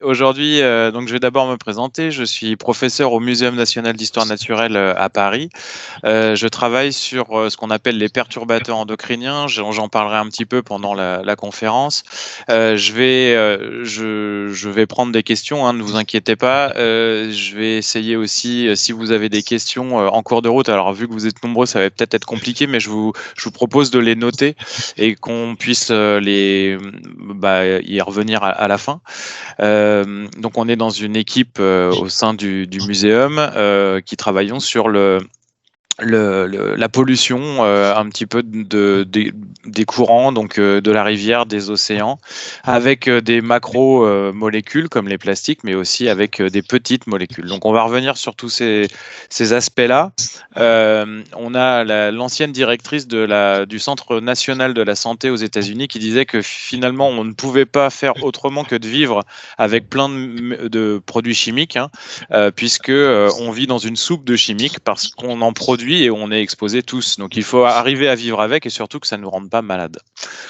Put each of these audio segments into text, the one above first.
Aujourd'hui, donc je vais d'abord me présenter. Je suis professeur au Muséum national d'histoire naturelle à Paris. Je travaille sur ce qu'on appelle les perturbateurs endocriniens. J'en parlerai un petit peu pendant la conférence. Je vais prendre des questions, hein, ne vous inquiétez pas. Je vais essayer aussi, si vous avez des questions en cours de route. Alors, vu que vous êtes nombreux, ça va peut-être être compliqué, mais je vous propose de les noter et qu'on puisse y revenir à la fin. Donc on est dans une équipe au sein du muséum qui travaillons sur la pollution un petit peu des courants, donc de la rivière, des océans, avec des macro-molécules comme les plastiques, mais aussi avec des petites molécules. Donc on va revenir sur tous ces aspects-là. On a l'ancienne directrice du Centre national de la santé aux États-Unis qui disait que finalement on ne pouvait pas faire autrement que de vivre avec plein de produits chimiques, hein, puisque on vit dans une soupe de chimiques parce qu'on en produit et on est exposés tous. Donc il faut arriver à vivre avec et surtout que ça ne nous rende pas malades.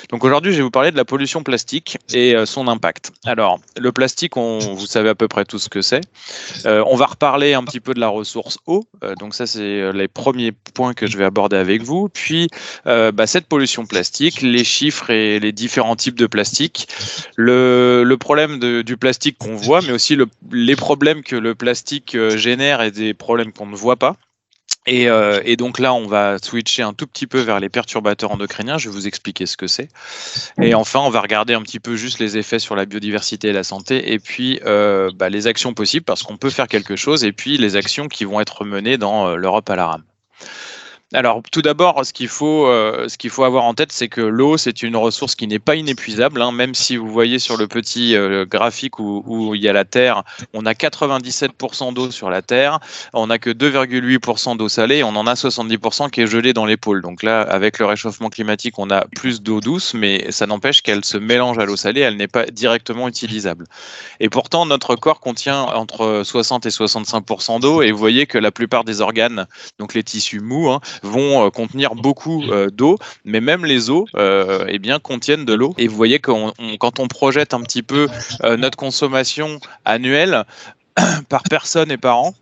Donc aujourd'hui, je vais vous parler de la pollution plastique et son impact. Alors, le plastique, vous savez à peu près tout ce que c'est. On va reparler un petit peu de la ressource eau. Donc ça, c'est les premiers points que je vais aborder avec vous. Puis, cette pollution plastique, les chiffres et les différents types de plastique, le problème du plastique qu'on voit, mais aussi les problèmes que le plastique génère et des problèmes qu'on ne voit pas. Et donc là, on va switcher un tout petit peu vers les perturbateurs endocriniens. Je vais vous expliquer ce que c'est. Et enfin, on va regarder un petit peu juste les effets sur la biodiversité et la santé, et puis les actions possibles, parce qu'on peut faire quelque chose, et puis les actions qui vont être menées dans l'Europe à la rame. Alors, tout d'abord, ce qu'il faut avoir en tête, c'est que l'eau, c'est une ressource qui n'est pas inépuisable, hein, même si vous voyez sur le petit graphique où il y a la Terre, on a 97% d'eau sur la Terre, on n'a que 2,8% d'eau salée, et on en a 70% qui est gelée dans les pôles. Donc là, avec le réchauffement climatique, on a plus d'eau douce, mais ça n'empêche qu'elle se mélange à l'eau salée, elle n'est pas directement utilisable. Et pourtant, notre corps contient entre 60 et 65% d'eau, et vous voyez que la plupart des organes, donc les tissus mous, hein, vont contenir beaucoup d'eau, mais même les os contiennent de l'eau. Et vous voyez que quand on projette un petit peu notre consommation annuelle par personne et par an,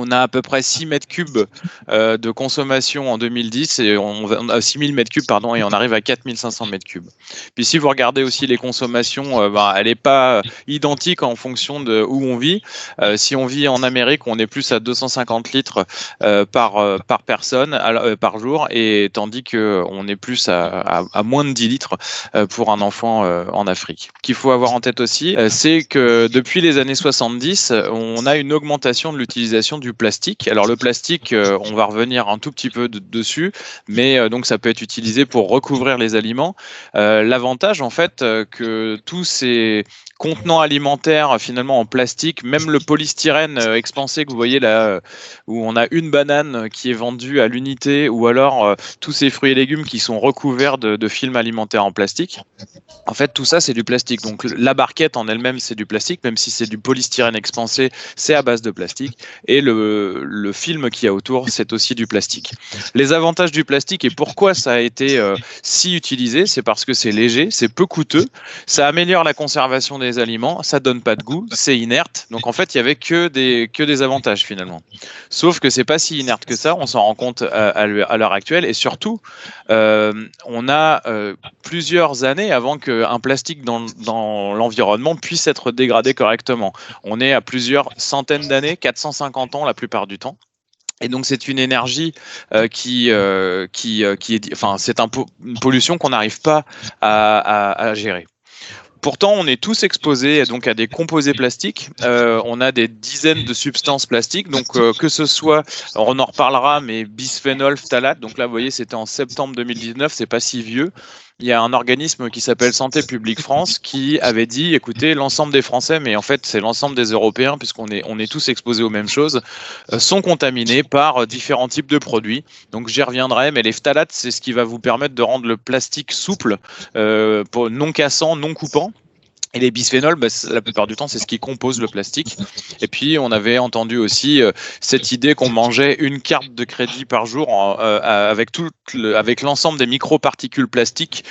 on a à peu près 6 mètres cubes de consommation en 2010 et on a 6000 mètres cubes pardon, et on arrive à 4500 mètres cubes. Puis si vous regardez aussi les consommations, elle n'est pas identique en fonction de où on vit. Si on vit en Amérique, on est plus à 250 litres par personne par jour, et tandis qu'on est plus à moins de 10 litres pour un enfant en Afrique. Ce qu'il faut avoir en tête aussi, c'est que depuis les années 70, on a une augmentation de l'utilisation du plastique. Alors le plastique, on va revenir un tout petit peu dessus, mais donc ça peut être utilisé pour recouvrir les aliments. L'avantage en fait que tous ces contenants alimentaires finalement en plastique, même le polystyrène expansé que vous voyez là, où on a une banane qui est vendue à l'unité, ou alors tous ces fruits et légumes qui sont recouverts de films alimentaires en plastique. En fait, tout ça, c'est du plastique. Donc, la barquette en elle-même, c'est du plastique, même si c'est du polystyrène expansé, c'est à base de plastique. Et le film qu'il y a autour, c'est aussi du plastique. Les avantages du plastique et pourquoi ça a été si utilisé, c'est parce que c'est léger, c'est peu coûteux, ça améliore la conservation des aliments, ça donne pas de goût, c'est inerte. Donc, en fait, il y avait que des avantages finalement. Sauf que c'est pas si inerte que ça, on s'en rend compte à l'heure actuelle, et surtout, on a plusieurs années avant qu'un plastique dans l'environnement puisse être dégradé correctement. On est à plusieurs centaines d'années, 450 ans la plupart du temps. Et donc c'est une énergie qui est, enfin c'est une pollution qu'on n'arrive pas à gérer. Pourtant, on est tous exposés donc à des composés plastiques. On a des dizaines de substances plastiques. Donc, que ce soit, on en reparlera, mais bisphénol, phtalate. Donc là, vous voyez, c'était en septembre 2019. C'est pas si vieux. Il y a un organisme qui s'appelle Santé publique France qui avait dit, écoutez, l'ensemble des Français, mais en fait c'est l'ensemble des Européens, puisqu'on est tous exposés aux mêmes choses, sont contaminés par différents types de produits. Donc j'y reviendrai, mais les phtalates, c'est ce qui va vous permettre de rendre le plastique souple, non cassant, non coupant. Et les bisphénols, la plupart du temps, c'est ce qui compose le plastique. Et puis, on avait entendu aussi cette idée qu'on mangeait une carte de crédit par jour avec l'ensemble des microparticules plastiques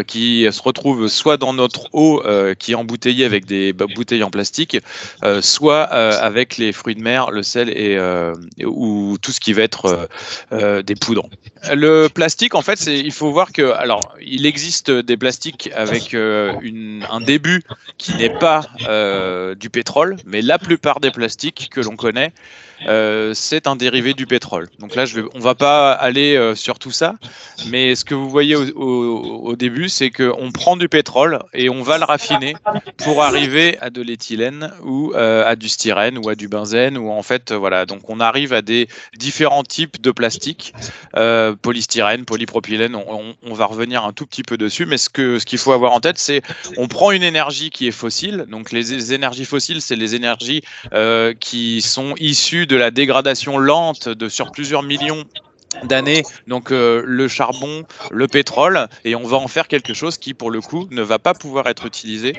qui se retrouvent soit dans notre eau qui est embouteillée avec des bouteilles en plastique, soit avec les fruits de mer, le sel ou tout ce qui va être des poudres. Le plastique, en fait, il faut voir que, alors, il existe des plastiques avec un début qui n'est pas du pétrole, mais la plupart des plastiques que l'on connaît, c'est un dérivé du pétrole. Donc là, on va pas aller sur tout ça, mais ce que vous voyez au début, c'est qu'on prend du pétrole et on va le raffiner pour arriver à de l'éthylène ou à du styrène ou à du benzène, ou en fait, voilà. Donc on arrive à des différents types de plastiques, polystyrène, polypropylène. On va revenir un tout petit peu dessus, mais ce qu'il faut avoir en tête, c'est on prend une énergie qui est fossile. Donc les énergies fossiles, c'est les énergies qui sont issues de la dégradation lente sur plusieurs millions d'années, donc le charbon, le pétrole, et on va en faire quelque chose qui, pour le coup, ne va pas pouvoir être utilisé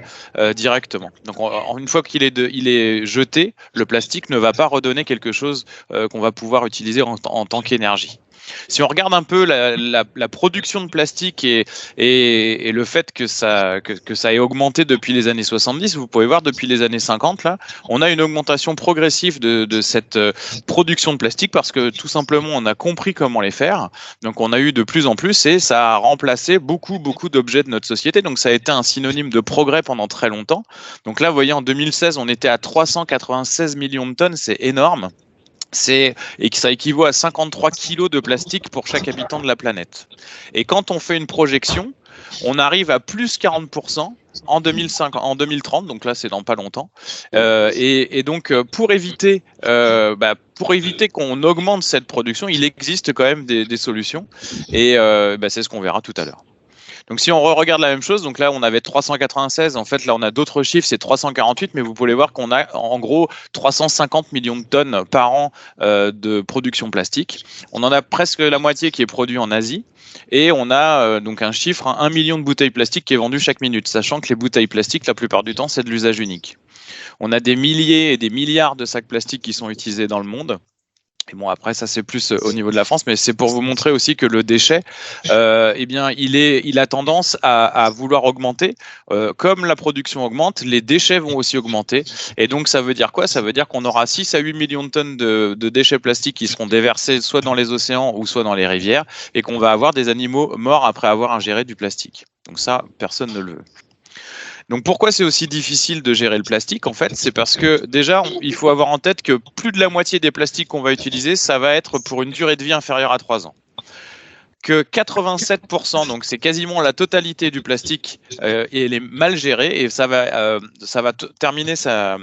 directement. Donc une fois qu'il est jeté, le plastique ne va pas redonner quelque chose qu'on va pouvoir utiliser en tant qu'énergie. Si on regarde un peu la production de plastique et le fait que ça ait augmenté depuis les années 70, vous pouvez voir depuis les années 50, là, on a une augmentation progressive de cette production de plastique parce que tout simplement on a compris comment les faire. Donc on a eu de plus en plus et ça a remplacé beaucoup d'objets de notre société. Donc ça a été un synonyme de progrès pendant très longtemps. Donc là, vous voyez, en 2016, on était à 396 millions de tonnes, c'est énorme. Et que ça équivaut à 53 kilos de plastique pour chaque habitant de la planète. Et quand on fait une projection, on arrive à plus 40% en 2030, donc là c'est dans pas longtemps. Et donc pour éviter qu'on augmente cette production, il existe quand même des solutions. Et c'est ce qu'on verra tout à l'heure. Donc si on regarde la même chose, donc là on avait 396, en fait là on a d'autres chiffres, c'est 348, mais vous pouvez voir qu'on a en gros 350 millions de tonnes par an de production plastique. On en a presque la moitié qui est produit en Asie. Et on a donc un chiffre, 1 million de bouteilles plastiques qui est vendu chaque minute, sachant que les bouteilles plastiques, la plupart du temps, c'est de l'usage unique. On a des milliers et des milliards de sacs plastiques qui sont utilisés dans le monde. Et bon, après, ça, c'est plus au niveau de la France, mais c'est pour vous montrer aussi que le déchet, il a tendance à vouloir augmenter. Comme la production augmente, les déchets vont aussi augmenter. Et donc, ça veut dire quoi? Ça veut dire qu'on aura 6 à 8 millions de tonnes de déchets plastiques qui seront déversés soit dans les océans ou soit dans les rivières, et qu'on va avoir des animaux morts après avoir ingéré du plastique. Donc ça, personne ne le veut. Donc pourquoi c'est aussi difficile de gérer le plastique? En fait, c'est parce que déjà, il faut avoir en tête que plus de la moitié des plastiques qu'on va utiliser, ça va être pour une durée de vie inférieure à 3 ans. Que 87%, donc c'est quasiment la totalité du plastique, et elle est mal gérée et ça va terminer sa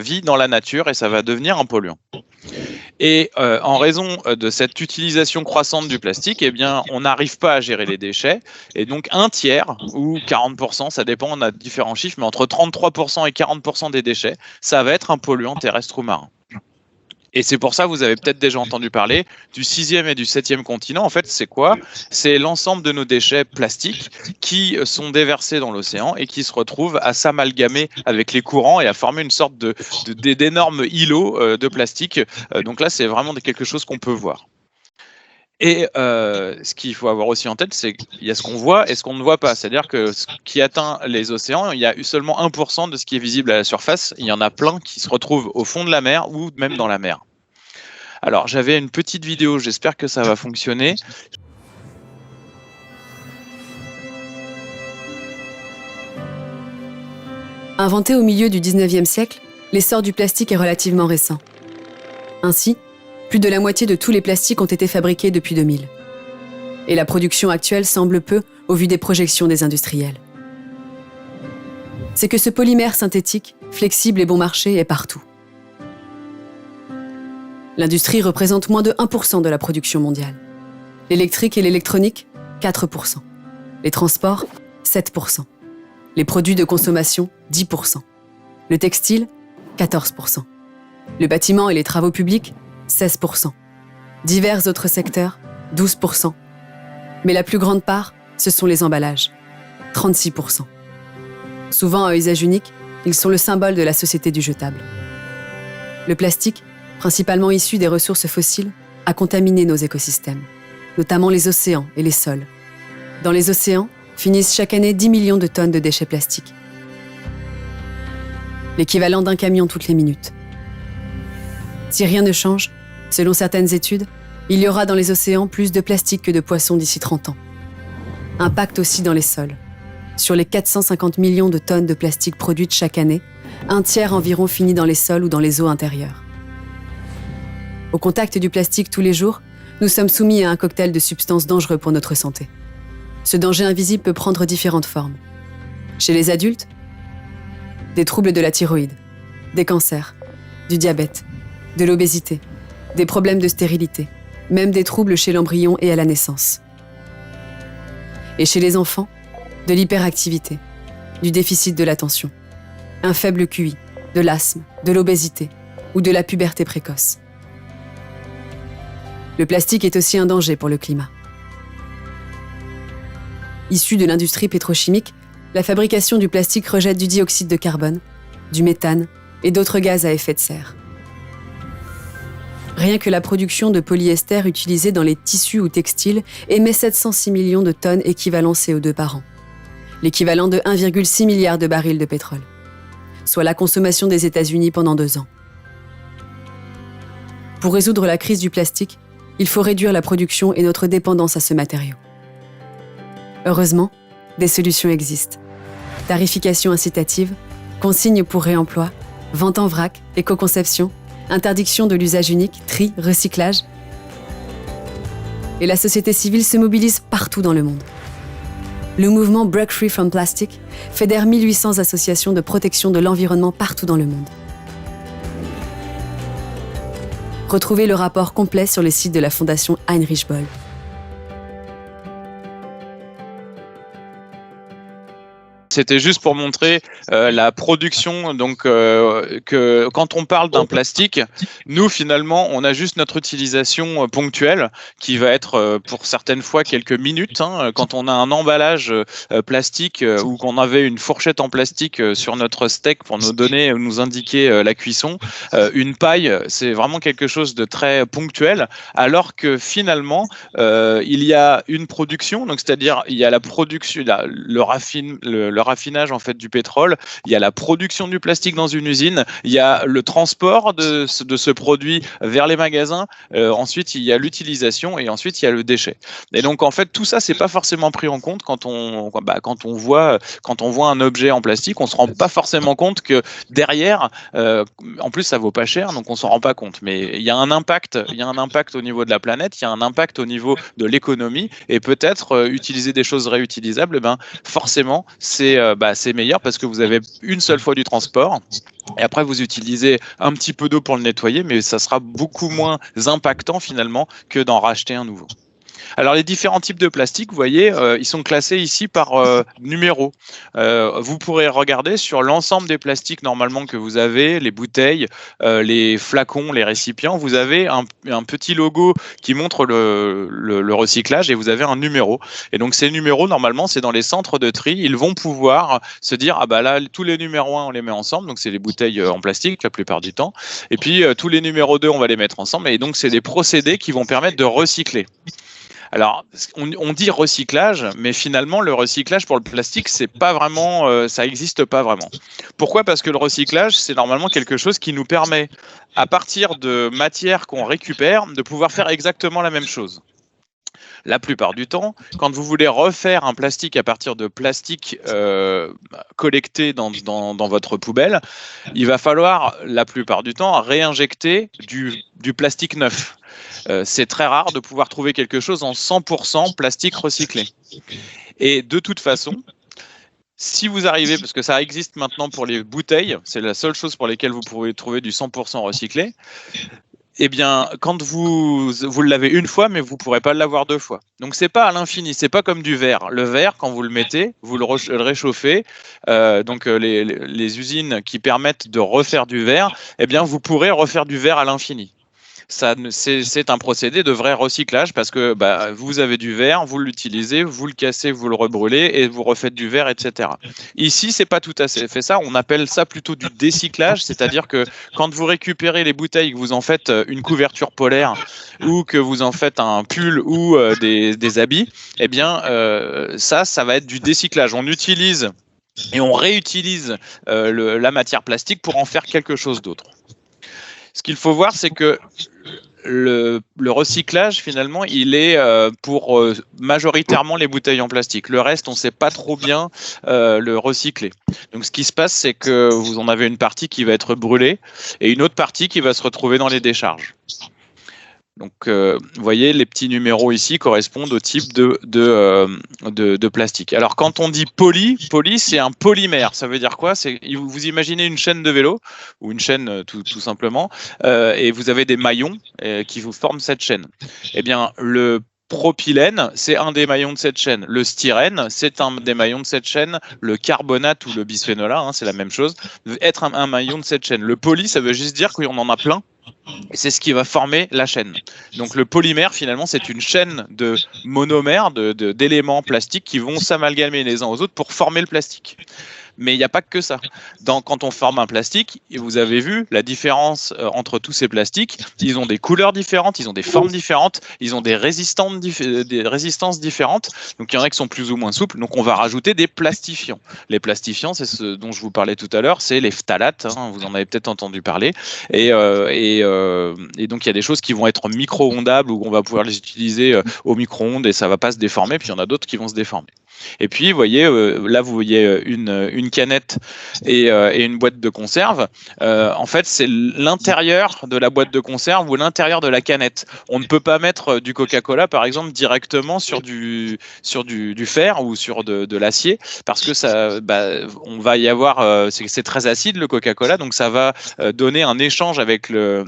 vie dans la nature et ça va devenir un polluant. Et en raison de cette utilisation croissante du plastique, eh bien, on n'arrive pas à gérer les déchets. Et donc, un tiers ou 40%, ça dépend, on a différents chiffres, mais entre 33% et 40% des déchets, ça va être un polluant terrestre ou marin. Et c'est pour ça, vous avez peut-être déjà entendu parler du 6e et du 7e continent. En fait, c'est quoi? C'est l'ensemble de nos déchets plastiques qui sont déversés dans l'océan et qui se retrouvent à s'amalgamer avec les courants et à former une sorte d'énormes îlots de plastique. Donc là, c'est vraiment quelque chose qu'on peut voir. Et ce qu'il faut avoir aussi en tête, c'est qu'il y a ce qu'on voit et ce qu'on ne voit pas. C'est-à-dire que ce qui atteint les océans, il y a eu seulement 1% de ce qui est visible à la surface. Il y en a plein qui se retrouvent au fond de la mer ou même dans la mer. Alors, j'avais une petite vidéo, j'espère que ça va fonctionner. Inventé au milieu du 19e siècle, l'essor du plastique est relativement récent. Ainsi, plus de la moitié de tous les plastiques ont été fabriqués depuis 2000. Et la production actuelle semble peu au vu des projections des industriels. C'est que ce polymère synthétique, flexible et bon marché, est partout. L'industrie représente moins de 1% de la production mondiale. L'électrique et l'électronique, 4%. Les transports, 7%. Les produits de consommation, 10%. Le textile, 14%. Le bâtiment et les travaux publics, 16%. Divers autres secteurs, 12%. Mais la plus grande part, ce sont les emballages, 36%. Souvent à usage unique, ils sont le symbole de la société du jetable. Le plastique, principalement issu des ressources fossiles, a contaminé nos écosystèmes, notamment les océans et les sols. Dans les océans, finissent chaque année 10 millions de tonnes de déchets plastiques. L'équivalent d'un camion toutes les minutes. Si rien ne change, selon certaines études, il y aura dans les océans plus de plastique que de poissons d'ici 30 ans. Impact aussi dans les sols. Sur les 450 millions de tonnes de plastique produites chaque année, un tiers environ finit dans les sols ou dans les eaux intérieures. Au contact du plastique tous les jours, nous sommes soumis à un cocktail de substances dangereuses pour notre santé. Ce danger invisible peut prendre différentes formes. Chez les adultes, des troubles de la thyroïde, des cancers, du diabète, de l'obésité, des problèmes de stérilité, même des troubles chez l'embryon et à la naissance. Et chez les enfants, de l'hyperactivité, du déficit de l'attention, un faible QI, de l'asthme, de l'obésité ou de la puberté précoce. Le plastique est aussi un danger pour le climat. Issu de l'industrie pétrochimique, la fabrication du plastique rejette du dioxyde de carbone, du méthane et d'autres gaz à effet de serre. Rien que la production de polyester utilisé dans les tissus ou textiles émet 706 millions de tonnes équivalent CO2 par an, l'équivalent de 1,6 milliard de barils de pétrole, soit la consommation des États-Unis pendant 2 ans. Pour résoudre la crise du plastique, il faut réduire la production et notre dépendance à ce matériau. Heureusement, des solutions existent. Tarification incitative, consignes pour réemploi, vente en vrac, éco-conception, interdiction de l'usage unique, tri, recyclage. Et la société civile se mobilise partout dans le monde. Le mouvement Break Free from Plastic fédère 1800 associations de protection de l'environnement partout dans le monde. Retrouvez le rapport complet sur le site de la Fondation Heinrich Böll. C'était juste pour montrer la production, donc que quand on parle d'un plastique, nous finalement on a juste notre utilisation ponctuelle qui va être pour certaines fois quelques minutes. Quand on a un emballage plastique ou qu'on avait une fourchette en plastique sur notre steak pour nous donner, nous indiquer la cuisson, une paille, c'est vraiment quelque chose de très ponctuel, alors que finalement il y a une production, donc c'est-à-dire il y a la production, le raffinage en fait du pétrole, il y a la production du plastique dans une usine, il y a le transport de ce produit vers les magasins, ensuite il y a l'utilisation et ensuite il y a le déchet. Et donc en fait tout ça c'est pas forcément pris en compte quand on voit un objet en plastique, on se rend pas forcément compte que derrière, en plus ça vaut pas cher donc on s'en rend pas compte. Mais il y a un impact au niveau de la planète, il y a un impact au niveau de l'économie et peut-être utiliser des choses réutilisables, forcément c'est meilleur parce que vous avez une seule fois du transport et après vous utilisez un petit peu d'eau pour le nettoyer, mais ça sera beaucoup moins impactant finalement que d'en racheter un nouveau. Alors les différents types de plastique, vous voyez, ils sont classés ici par numéro. Vous pourrez regarder sur l'ensemble des plastiques normalement que vous avez, les bouteilles, les flacons, les récipients, vous avez un petit logo qui montre le recyclage et vous avez un numéro. Et donc ces numéros, normalement, c'est dans les centres de tri. Ils vont pouvoir se dire, ah bah là, tous les numéros 1, on les met ensemble, donc c'est les bouteilles en plastique la plupart du temps. Et puis tous les numéros 2, on va les mettre ensemble. Et donc c'est des procédés qui vont permettre de recycler. Alors, on dit recyclage, mais finalement, le recyclage pour le plastique, c'est pas vraiment, ça n'existe pas vraiment. Pourquoi ? Parce que le recyclage, c'est normalement quelque chose qui nous permet, à partir de matières qu'on récupère, de pouvoir faire exactement la même chose. La plupart du temps, quand vous voulez refaire un plastique à partir de plastique collecté dans votre poubelle, il va falloir, la plupart du temps, réinjecter du plastique neuf. C'est très rare de pouvoir trouver quelque chose en 100% plastique recyclé. Et de toute façon, si vous arrivez, parce que ça existe maintenant pour les bouteilles, c'est la seule chose pour lesquelles vous pouvez trouver du 100% recyclé, eh bien, quand vous l'avez une fois, mais vous ne pourrez pas l'avoir 2 fois. Donc, ce n'est pas à l'infini, ce n'est pas comme du verre. Le verre, quand vous le mettez, vous le réchauffez. Les usines qui permettent de refaire du verre, eh bien, vous pourrez refaire du verre à l'infini. c'est un procédé de vrai recyclage parce que vous avez du verre, vous l'utilisez, vous le cassez, vous le rebrûlez et vous refaites du verre, etc. Ici, c'est pas tout à fait ça. On appelle ça plutôt du décyclage, c'est-à-dire que quand vous récupérez les bouteilles, que vous en faites une couverture polaire ou que vous en faites un pull ou des habits, eh bien, ça va être du décyclage. On utilise et on réutilise la matière plastique pour en faire quelque chose d'autre. Ce qu'il faut voir, c'est que le recyclage, finalement, il est pour majoritairement les bouteilles en plastique. Le reste, on ne sait pas trop bien le recycler. Donc, ce qui se passe, c'est que vous en avez une partie qui va être brûlée et une autre partie qui va se retrouver dans les décharges. Donc, vous voyez, les petits numéros ici correspondent au type de plastique. Alors, quand on dit poly, c'est un polymère. Ça veut dire quoi? Vous imaginez une chaîne de vélo, ou une chaîne tout simplement, et vous avez des maillons qui vous forment cette chaîne. Eh bien, le propylène, c'est un des maillons de cette chaîne. Le styrène, c'est un des maillons de cette chaîne. Le carbonate ou le bisphénol A, c'est la même chose, être un maillon de cette chaîne. Le poly, ça veut juste dire qu'on en a plein. Et c'est ce qui va former la chaîne. Donc le polymère, finalement, c'est une chaîne de monomères, d'éléments plastiques qui vont s'amalgamer les uns aux autres pour former le plastique. Mais il n'y a pas que ça. Quand on forme un plastique, et vous avez vu la différence entre tous ces plastiques, ils ont des couleurs différentes, ils ont des formes différentes, ils ont des résistances différentes. Donc il y en a qui sont plus ou moins souples. Donc on va rajouter des plastifiants. Les plastifiants, c'est ce dont je vous parlais tout à l'heure, c'est les phtalates. Vous en avez peut-être entendu parler. Et donc il y a des choses qui vont être micro-ondables ou on va pouvoir les utiliser au micro-ondes et ça ne va pas se déformer. Puis il y en a d'autres qui vont se déformer. Et puis, vous voyez, là, vous voyez une canette et une boîte de conserve. En fait, c'est l'intérieur de la boîte de conserve ou l'intérieur de la canette. On ne peut pas mettre du Coca-Cola, par exemple, directement sur du fer ou sur de l'acier parce que ça, on va y avoir, c'est très acide le Coca-Cola, donc ça va donner un échange avec le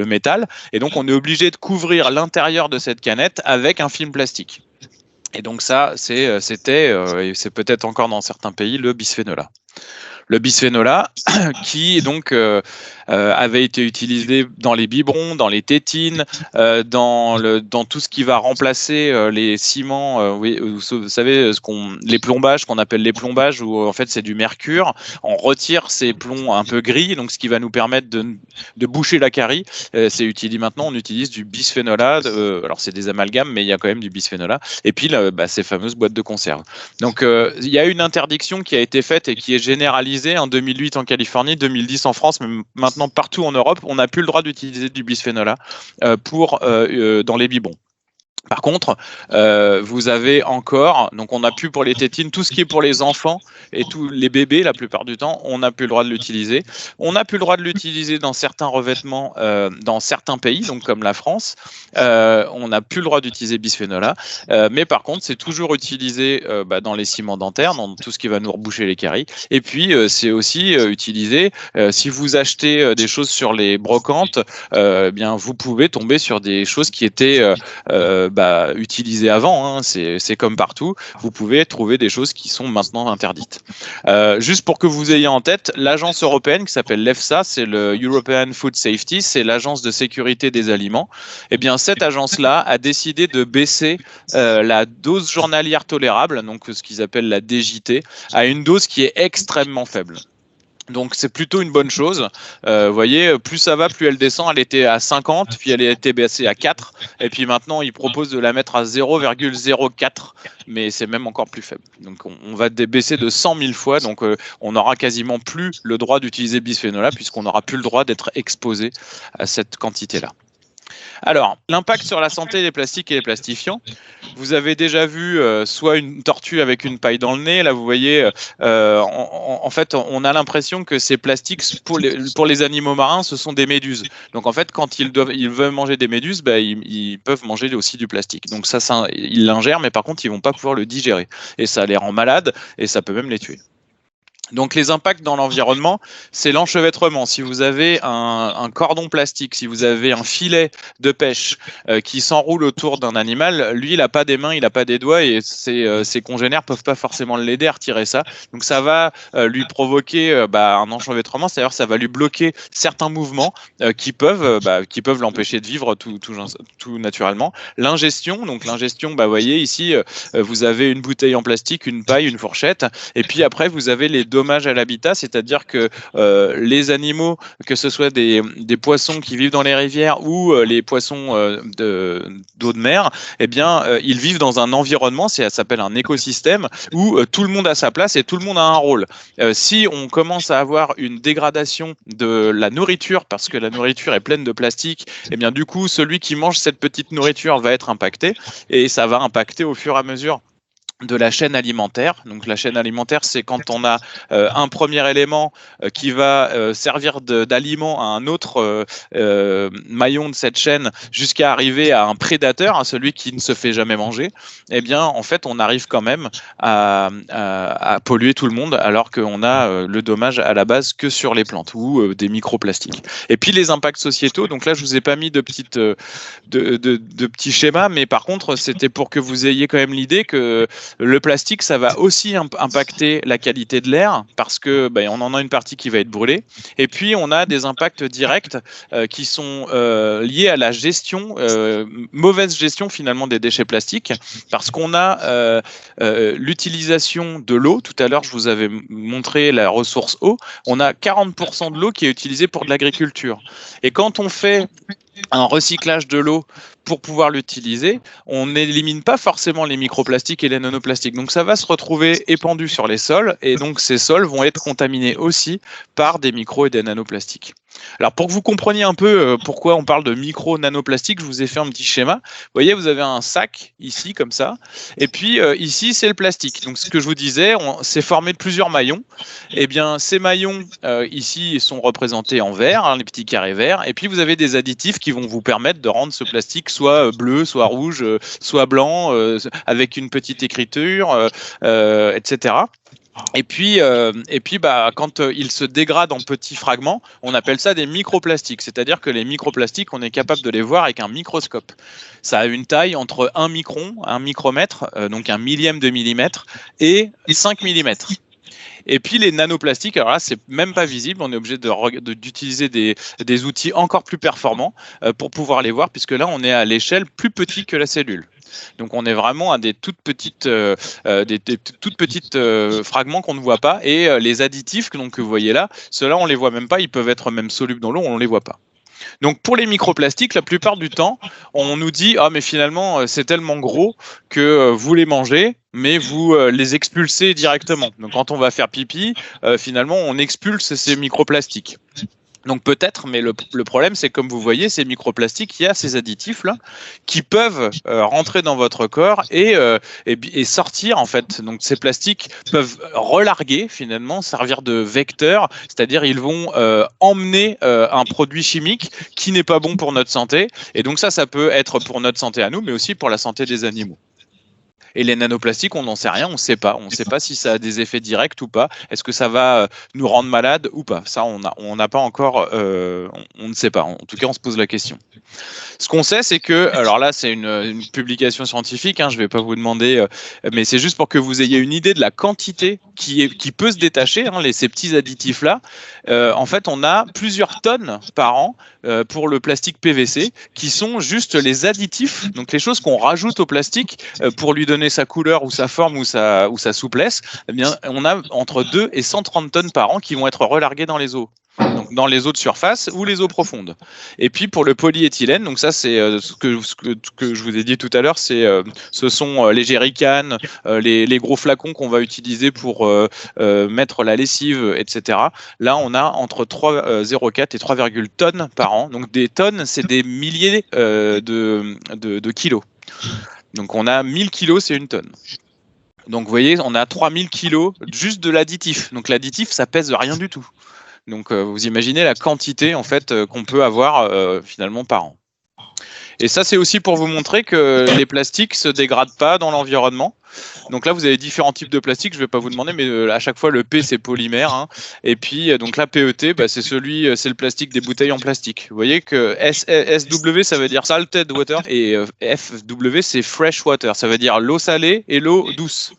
métal. Et donc, on est obligé de couvrir l'intérieur de cette canette avec un film plastique. Et donc ça, c'était, et c'est peut-être encore dans certains pays, le bisphénol A. Le bisphénol A, qui donc avait été utilisé dans les biberons, dans les tétines, dans tout ce qui va remplacer les ciments. Oui, vous savez les plombages qu'on appelle les plombages, où en fait c'est du mercure. On retire ces plombs un peu gris, donc ce qui va nous permettre de boucher la carie. C'est utilisé maintenant. On utilise du bisphénol A. Alors c'est des amalgames, mais il y a quand même du bisphénol A. Et puis ces fameuses boîtes de conserve. Donc il y a une interdiction qui a été faite et qui est généralisée en 2008 en Californie, 2010 en France, mais maintenant partout en Europe, on n'a plus le droit d'utiliser du bisphénol A dans les biberons. Par contre, vous avez encore, donc on n'a plus pour les tétines, tout ce qui est pour les enfants et tous les bébés, la plupart du temps, on n'a plus le droit de l'utiliser. On n'a plus le droit de l'utiliser dans certains revêtements, dans certains pays, donc comme la France. On n'a plus le droit d'utiliser bisphénol A, mais par contre, c'est toujours utilisé dans les ciments dentaires, dans tout ce qui va nous reboucher les caries. Et puis, c'est aussi utilisé, si vous achetez des choses sur les brocantes, bien, vous pouvez tomber sur des choses qui étaient utilisées avant, c'est comme partout, vous pouvez trouver des choses qui sont maintenant interdites. Juste pour que vous ayez en tête, l'agence européenne qui s'appelle l'EFSA, c'est le European Food Safety, c'est l'agence de sécurité des aliments. Eh bien, cette agence-là a décidé de baisser la dose journalière tolérable, donc ce qu'ils appellent la DJT, à une dose qui est extrêmement faible. Donc c'est plutôt une bonne chose. Vous voyez, plus ça va, plus elle descend. Elle était à 50, puis elle a été baissée à 4, et puis maintenant ils proposent de la mettre à 0,04, mais c'est même encore plus faible. Donc on va baisser de 100 000 fois, donc on n'aura quasiment plus le droit d'utiliser bisphénol A, puisqu'on n'aura plus le droit d'être exposé à cette quantité-là. Alors, l'impact sur la santé des plastiques et des plastifiants. Vous avez déjà vu soit une tortue avec une paille dans le nez. Là, vous voyez, en fait, on a l'impression que ces plastiques, pour les animaux marins, ce sont des méduses. Donc, en fait, quand ils veulent manger des méduses, ils peuvent manger aussi du plastique. Donc, ça ils l'ingèrent, mais par contre, ils ne vont pas pouvoir le digérer. Et ça les rend malades et ça peut même les tuer. Donc les impacts dans l'environnement, c'est l'enchevêtrement. Si vous avez un cordon plastique, si vous avez un filet de pêche qui s'enroule autour d'un animal, lui il n'a pas des mains, il n'a pas des doigts et ses congénères peuvent pas forcément l'aider à retirer ça. Donc ça va lui provoquer un enchevêtrement, c'est-à-dire ça va lui bloquer certains mouvements qui peuvent l'empêcher de vivre tout naturellement. L'ingestion, donc l'ingestion, vous voyez ici, vous avez une bouteille en plastique, une paille, une fourchette, et puis après vous avez les dommages à l'habitat, c'est-à-dire que les animaux, que ce soit des poissons qui vivent dans les rivières ou les poissons d'eau de mer, eh bien, ils vivent dans un environnement, ça s'appelle un écosystème, où tout le monde a sa place et tout le monde a un rôle. Si on commence à avoir une dégradation de la nourriture, parce que la nourriture est pleine de plastique, eh bien, du coup, celui qui mange cette petite nourriture va être impacté et ça va impacter au fur et à mesure de la chaîne alimentaire. Donc la chaîne alimentaire, c'est quand on a un premier élément qui va servir d'aliment à un autre maillon de cette chaîne jusqu'à arriver à un prédateur, à celui qui ne se fait jamais manger. Eh bien, en fait, on arrive quand même à polluer tout le monde alors qu'on a le dommage à la base que sur les plantes ou des microplastiques. Et puis les impacts sociétaux, donc là, je vous ai pas mis de petits schémas, mais par contre, c'était pour que vous ayez quand même l'idée que le plastique, ça va aussi impacter la qualité de l'air parce que on en a une partie qui va être brûlée. Et puis, on a des impacts directs qui sont liés à la gestion, mauvaise gestion finalement des déchets plastiques, parce qu'on a l'utilisation de l'eau. Tout à l'heure, je vous avais montré la ressource eau. On a 40% de l'eau qui est utilisée pour de l'agriculture. Et quand on fait un recyclage de l'eau pour pouvoir l'utiliser, on n'élimine pas forcément les microplastiques et les nanoplastiques. Donc ça va se retrouver épandu sur les sols et donc ces sols vont être contaminés aussi par des micros et des nanoplastiques. Alors pour que vous compreniez un peu pourquoi on parle de micro-nanoplastiques, je vous ai fait un petit schéma. Vous voyez, vous avez un sac ici comme ça et puis ici c'est le plastique. Donc ce que je vous disais, c'est formé de plusieurs maillons. Eh bien ces maillons ici sont représentés en vert, les petits carrés verts, et puis vous avez des additifs qui vont vous permettre de rendre ce plastique soit bleu, soit rouge, soit blanc, avec une petite écriture, etc. Et puis quand il se dégrade en petits fragments, on appelle ça des microplastiques. C'est-à-dire que les microplastiques, on est capable de les voir avec un microscope. Ça a une taille entre 1 micron, 1 micromètre, donc un millième de millimètre, et 5 millimètres. Et puis les nanoplastiques, alors là, c'est même pas visible. On est obligé d'utiliser des outils encore plus performants pour pouvoir les voir, puisque là, on est à l'échelle plus petite que la cellule. Donc on est vraiment à des toutes petites fragments qu'on ne voit pas. Et les additifs que vous voyez là, ceux-là, on les voit même pas. Ils peuvent être même solubles dans l'eau, on ne les voit pas. Donc pour les microplastiques, la plupart du temps, on nous dit mais finalement c'est tellement gros que vous les mangez, mais vous les expulsez directement. Donc quand on va faire pipi, finalement on expulse ces microplastiques. Donc peut-être, mais le problème, c'est comme vous voyez, ces microplastiques, il y a ces additifs-là qui peuvent rentrer dans votre corps et sortir, en fait. Donc ces plastiques peuvent relarguer, finalement, servir de vecteur, c'est-à-dire ils vont emmener un produit chimique qui n'est pas bon pour notre santé. Et donc ça peut être pour notre santé à nous, mais aussi pour la santé des animaux. Et les nanoplastiques, on n'en sait rien, on ne sait pas. On ne sait pas si ça a des effets directs ou pas. Est-ce que ça va nous rendre malades ou pas? Ça, on n'a pas encore, on ne sait pas. En tout cas, on se pose la question. Ce qu'on sait, c'est que, alors là, c'est une publication scientifique, je ne vais pas vous demander, mais c'est juste pour que vous ayez une idée de la quantité qui peut se détacher, ces petits additifs-là. En fait, on a plusieurs tonnes par an pour le plastique PVC, qui sont juste les additifs, donc les choses qu'on rajoute au plastique pour lui donner sa couleur ou sa forme ou sa souplesse. Eh bien, on a entre 2 et 130 tonnes par an qui vont être relarguées dans les eaux. Donc dans les eaux de surface ou les eaux profondes. Et puis pour le polyéthylène, donc ça c'est ce que je vous ai dit tout à l'heure, ce sont les jerrycans, les gros flacons qu'on va utiliser pour mettre la lessive, etc. Là on a entre 3,04 et 3,0 tonnes par an. Donc des tonnes, c'est des milliers de kilos. Donc on a 1000 kilos, c'est une tonne. Donc vous voyez, on a 3000 kilos juste de l'additif. Donc l'additif, ça pèse rien du tout. Donc vous imaginez la quantité en fait qu'on peut avoir finalement par an. Et ça, c'est aussi pour vous montrer que les plastiques se dégradent pas dans l'environnement. Donc là, vous avez différents types de plastiques. Je ne vais pas vous demander, mais à chaque fois, le P, c'est polymère. Hein. Et puis, donc là, PET, bah, c'est le plastique des bouteilles en plastique. Vous voyez que SW, ça veut dire salted water, et FW, c'est fresh water. Ça veut dire l'eau salée et l'eau douce.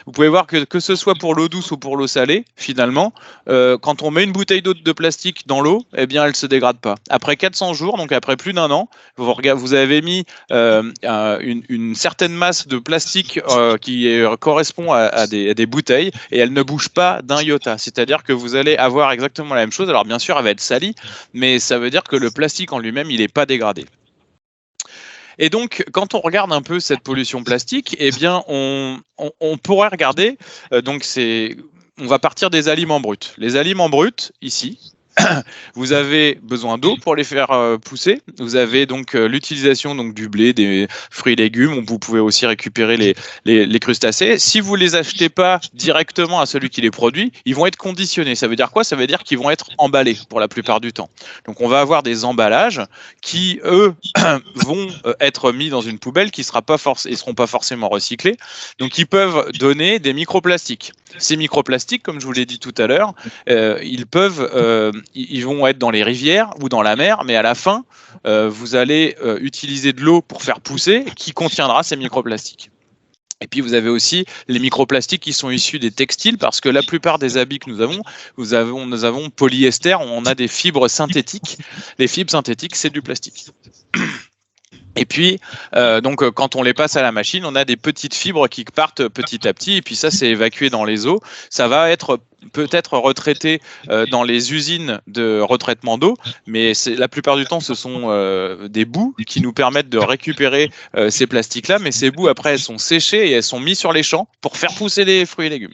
Vous pouvez voir que ce soit pour l'eau douce ou pour l'eau salée, finalement, quand on met une bouteille d'eau de plastique dans l'eau, eh bien, elle ne se dégrade pas. Après 400 jours, donc après plus d'un an, vous avez mis une certaine masse de plastique qui correspond à des bouteilles et elle ne bouge pas d'un iota. C'est-à-dire que vous allez avoir exactement la même chose. Alors bien sûr, elle va être salie, mais ça veut dire que le plastique en lui-même, il n'est pas dégradé. Et donc, quand on regarde un peu cette pollution plastique, eh bien, on pourrait regarder, on va partir des aliments bruts. Les aliments bruts, ici, vous avez besoin d'eau pour les faire pousser. Vous avez donc l'utilisation du blé, des fruits et légumes. Vous pouvez aussi récupérer les crustacés. Si vous les achetez pas directement à celui qui les produit, ils vont être conditionnés. Ça veut dire quoi? Ça veut dire qu'ils vont être emballés pour la plupart du temps. Donc on va avoir des emballages qui, eux, vont être mis dans une poubelle qui seront pas forcément recyclés. Donc ils peuvent donner des microplastiques. Ces microplastiques, comme je vous l'ai dit tout à l'heure, ils vont être dans les rivières ou dans la mer, mais à la fin, vous allez utiliser de l'eau pour faire pousser qui contiendra ces microplastiques. Et puis vous avez aussi les microplastiques qui sont issus des textiles, parce que la plupart des habits que nous avons polyester, on a des fibres synthétiques. Les fibres synthétiques, c'est du plastique. Et puis, donc, quand on les passe à la machine, on a des petites fibres qui partent petit à petit, et puis ça, c'est évacué dans les eaux. Ça va être peut-être retraité dans les usines de retraitement d'eau, mais la plupart du temps, ce sont des boues qui nous permettent de récupérer ces plastiques-là, mais ces boues, après, elles sont séchées et elles sont mises sur les champs pour faire pousser les fruits et légumes.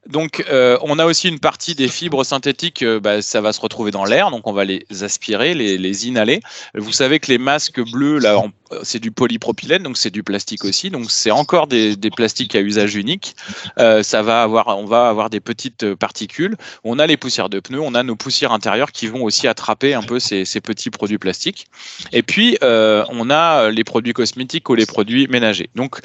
Donc, on a aussi une partie des fibres synthétiques, ça va se retrouver dans l'air, donc on va les aspirer, les inhaler. Vous savez que les masques bleus, là, c'est du polypropylène, donc c'est du plastique aussi, donc c'est encore des plastiques à usage unique. On va avoir des petites particules. On a les poussières de pneus, on a nos poussières intérieures qui vont aussi attraper un peu ces petits produits plastiques. Et puis, on a les produits cosmétiques ou les produits ménagers. Donc,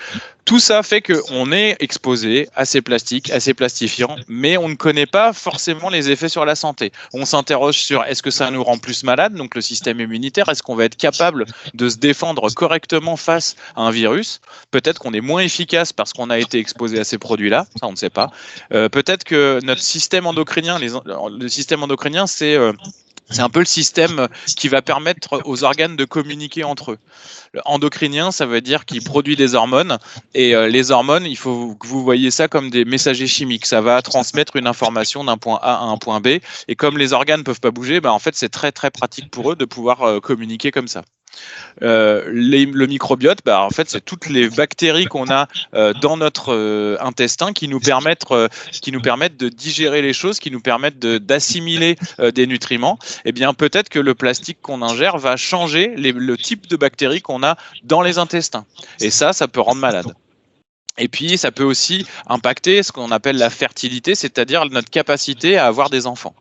tout ça fait qu'on est exposé à ces plastiques, à ces plastifiants, mais on ne connaît pas forcément les effets sur la santé. On s'interroge sur est-ce que ça nous rend plus malade, donc le système immunitaire, est-ce qu'on va être capable de se défendre correctement face à un virus? Peut-être qu'on est moins efficace parce qu'on a été exposé à ces produits-là, ça on ne sait pas. Peut-être que notre système endocrinien, le système endocrinien, c'est un peu le système qui va permettre aux organes de communiquer entre eux. Le endocrinien, ça veut dire qu'il produit des hormones, et les hormones, il faut que vous voyez ça comme des messagers chimiques. Ça va transmettre une information d'un point A à un point B, et comme les organes ne peuvent pas bouger, en fait, c'est très très pratique pour eux de pouvoir communiquer comme ça. Le microbiote, en fait, c'est toutes les bactéries qu'on a dans notre intestin qui nous permettent de digérer les choses, qui nous permettent d'assimiler des nutriments. Eh bien, peut-être que le plastique qu'on ingère va changer le type de bactéries qu'on a dans les intestins. Et ça peut rendre malade. Et puis, ça peut aussi impacter ce qu'on appelle la fertilité, c'est-à-dire notre capacité à avoir des enfants.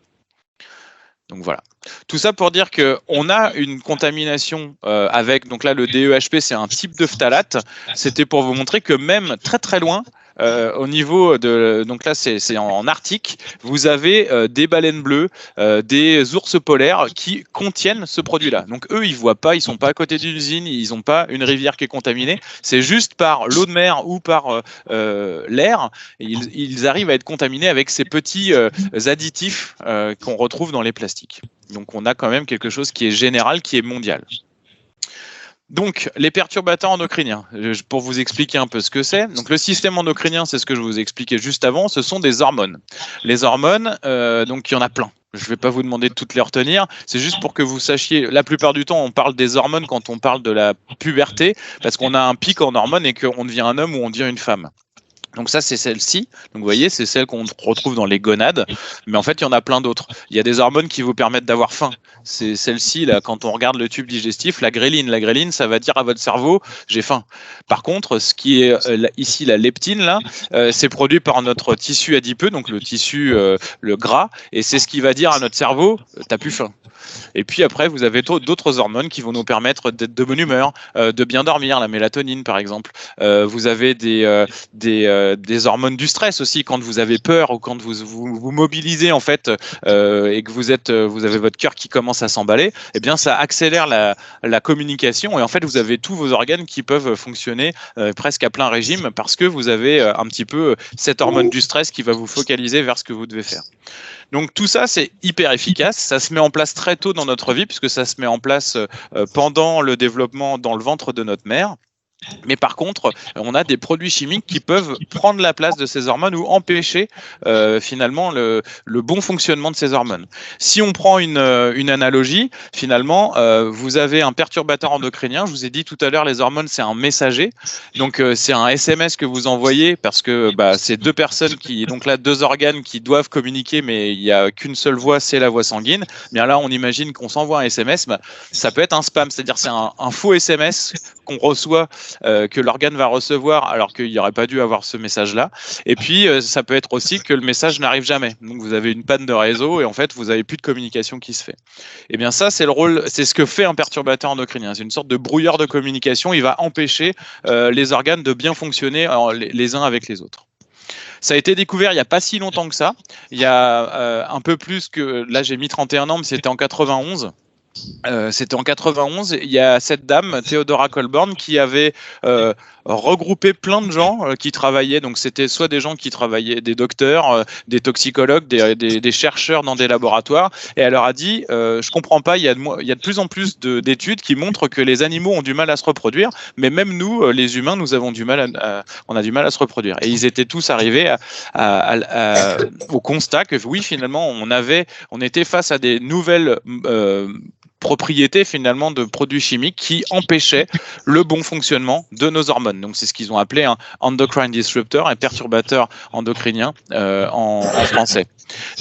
Donc voilà. Tout ça pour dire qu'on a une contamination avec, donc là le DEHP, c'est un type de phtalate. C'était pour vous montrer que même très très loin, au niveau de, donc là c'est en Arctique, vous avez des baleines bleues, des ours polaires qui contiennent ce produit-là. Donc eux, ils voient pas, ils sont pas à côté d'une usine, ils n'ont pas une rivière qui est contaminée. C'est juste par l'eau de mer ou par l'air, ils arrivent à être contaminés avec ces petits additifs qu'on retrouve dans les plastiques. Donc on a quand même quelque chose qui est général, qui est mondial. Donc, les perturbateurs endocriniens, pour vous expliquer un peu ce que c'est. Donc, le système endocrinien, c'est ce que je vous expliquais juste avant, ce sont des hormones. Les hormones, donc il y en a plein. Je ne vais pas vous demander de toutes les retenir, c'est juste pour que vous sachiez, la plupart du temps, on parle des hormones quand on parle de la puberté, parce qu'on a un pic en hormones et qu'on devient un homme ou on devient une femme. Donc ça, c'est celle-ci. Donc vous voyez, c'est celle qu'on retrouve dans les gonades. Mais en fait, il y en a plein d'autres. Il y a des hormones qui vous permettent d'avoir faim. C'est celle-ci, là, quand on regarde le tube digestif, la gréline. La gréline, ça va dire à votre cerveau, j'ai faim. Par contre, ce qui est ici, la leptine, là, c'est produit par notre tissu adipeux, donc le tissu, le gras. Et c'est ce qui va dire à notre cerveau, t'as plus faim. Et puis après, vous avez d'autres hormones qui vont nous permettre d'être de bonne humeur, de bien dormir, la mélatonine par exemple. Vous avez des hormones du stress aussi quand vous avez peur ou quand vous mobilisez en fait et que vous avez votre cœur qui commence à s'emballer. Eh bien, ça accélère la communication et en fait, vous avez tous vos organes qui peuvent fonctionner presque à plein régime parce que vous avez un petit peu cette hormone du stress qui va vous focaliser vers ce que vous devez faire. Donc tout ça, c'est hyper efficace. Ça se met en place très tôt dans notre vie puisque ça se met en place pendant le développement dans le ventre de notre mère. Mais par contre, on a des produits chimiques qui peuvent prendre la place de ces hormones ou empêcher finalement le bon fonctionnement de ces hormones. Si on prend une analogie, finalement, vous avez un perturbateur endocrinien. Je vous ai dit tout à l'heure, les hormones, c'est un messager. Donc, c'est un SMS que vous envoyez parce que c'est deux personnes donc là, deux organes qui doivent communiquer, mais il n'y a qu'une seule voie, c'est la voie sanguine. Bien là, on imagine qu'on s'envoie un SMS. Ça peut être un spam, c'est-à-dire c'est un faux SMS qu'on reçoit que l'organe va recevoir alors qu'il n'aurait pas dû avoir ce message-là. Et puis, ça peut être aussi que le message n'arrive jamais. Donc, vous avez une panne de réseau et en fait, vous n'avez plus de communication qui se fait. Et bien ça, c'est ce que fait un perturbateur endocrinien. C'est une sorte de brouilleur de communication. Il va empêcher les organes de bien fonctionner les uns avec les autres. Ça a été découvert il n'y a pas si longtemps que ça. Il y a un peu plus que... Là, j'ai mis 31 ans, mais c'était en 91. C'était en 91, il y a cette dame, Theodora Colborn, qui avait regroupé plein de gens qui travaillaient, donc c'était soit des gens qui travaillaient, des docteurs, des toxicologues, des chercheurs dans des laboratoires, et elle leur a dit, je comprends pas, il y a de plus en plus d'études qui montrent que les animaux ont du mal à se reproduire, mais même nous, les humains, nous avons on a du mal à se reproduire. Et ils étaient tous arrivés au constat que oui, finalement, on était face à des nouvelles propriétés finalement de produits chimiques qui empêchaient le bon fonctionnement de nos hormones. Donc c'est ce qu'ils ont appelé un endocrine disruptor, un perturbateur endocrinien en français.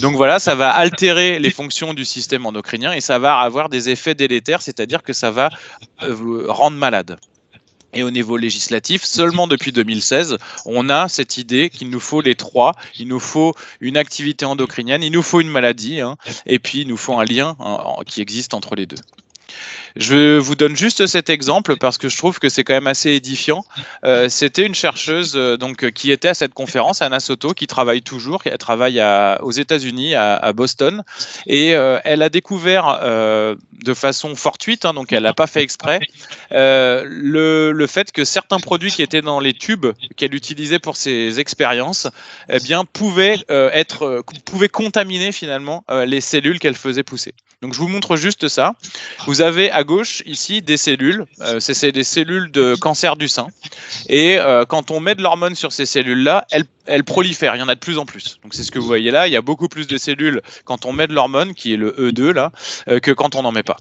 Donc voilà, ça va altérer les fonctions du système endocrinien et ça va avoir des effets délétères, c'est-à-dire que ça va rendre malade. Et au niveau législatif, seulement depuis 2016, on a cette idée qu'il nous faut les trois. Il nous faut une activité endocrinienne, il nous faut une maladie, et puis il nous faut un lien qui existe entre les deux. Je vous donne juste cet exemple parce que je trouve que c'est quand même assez édifiant. C'était une chercheuse qui était à cette conférence, Anna Soto, qui travaille toujours, elle travaille aux États-Unis, à Boston, et elle a découvert de façon fortuite, donc elle n'a pas fait exprès, le fait que certains produits qui étaient dans les tubes qu'elle utilisait pour ses expériences, eh bien, pouvaient contaminer finalement les cellules qu'elle faisait pousser. Donc je vous montre juste ça. Vous avez à gauche ici des cellules, c'est des cellules de cancer du sein. Et quand on met de l'hormone sur ces cellules-là, elles prolifèrent, il y en a de plus en plus. Donc c'est ce que vous voyez là, il y a beaucoup plus de cellules quand on met de l'hormone, qui est le E2 là, que quand on n'en met pas.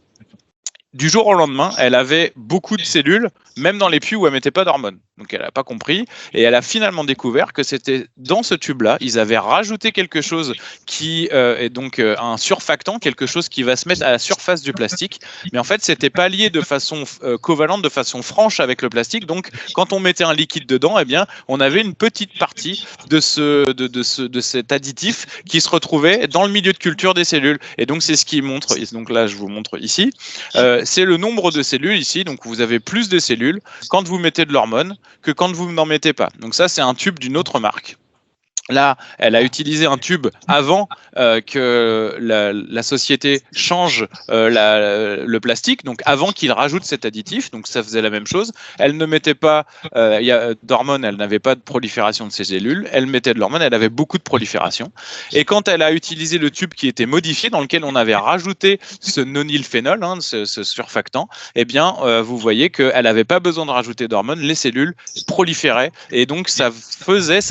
Du jour au lendemain, elle avait beaucoup de cellules, même dans les puits où elle mettait pas d'hormones. Donc elle n'a pas compris et elle a finalement découvert que c'était dans ce tube-là, ils avaient rajouté quelque chose qui est donc un surfactant, quelque chose qui va se mettre à la surface du plastique. Mais en fait, c'était pas lié de façon covalente, de façon franche avec le plastique. Donc quand on mettait un liquide dedans, eh bien, on avait une petite partie de cet additif qui se retrouvait dans le milieu de culture des cellules. Et donc c'est ce qui montre. Et donc là, je vous montre ici. C'est le nombre de cellules ici. Donc vous avez plus de cellules quand vous mettez de l'hormone que quand vous n'en mettez pas. Donc ça, c'est un tube d'une autre marque. Là, elle a utilisé un tube avant que la société change le plastique, donc avant qu'il rajoute cet additif, donc ça faisait la même chose. Elle ne mettait pas d'hormones, elle n'avait pas de prolifération de ses cellules, elle mettait de l'hormone, elle avait beaucoup de prolifération. Et quand elle a utilisé le tube qui était modifié, dans lequel on avait rajouté ce nonylphénol, ce surfactant, eh bien, vous voyez qu'elle n'avait pas besoin de rajouter d'hormones, les cellules proliféraient, et donc ça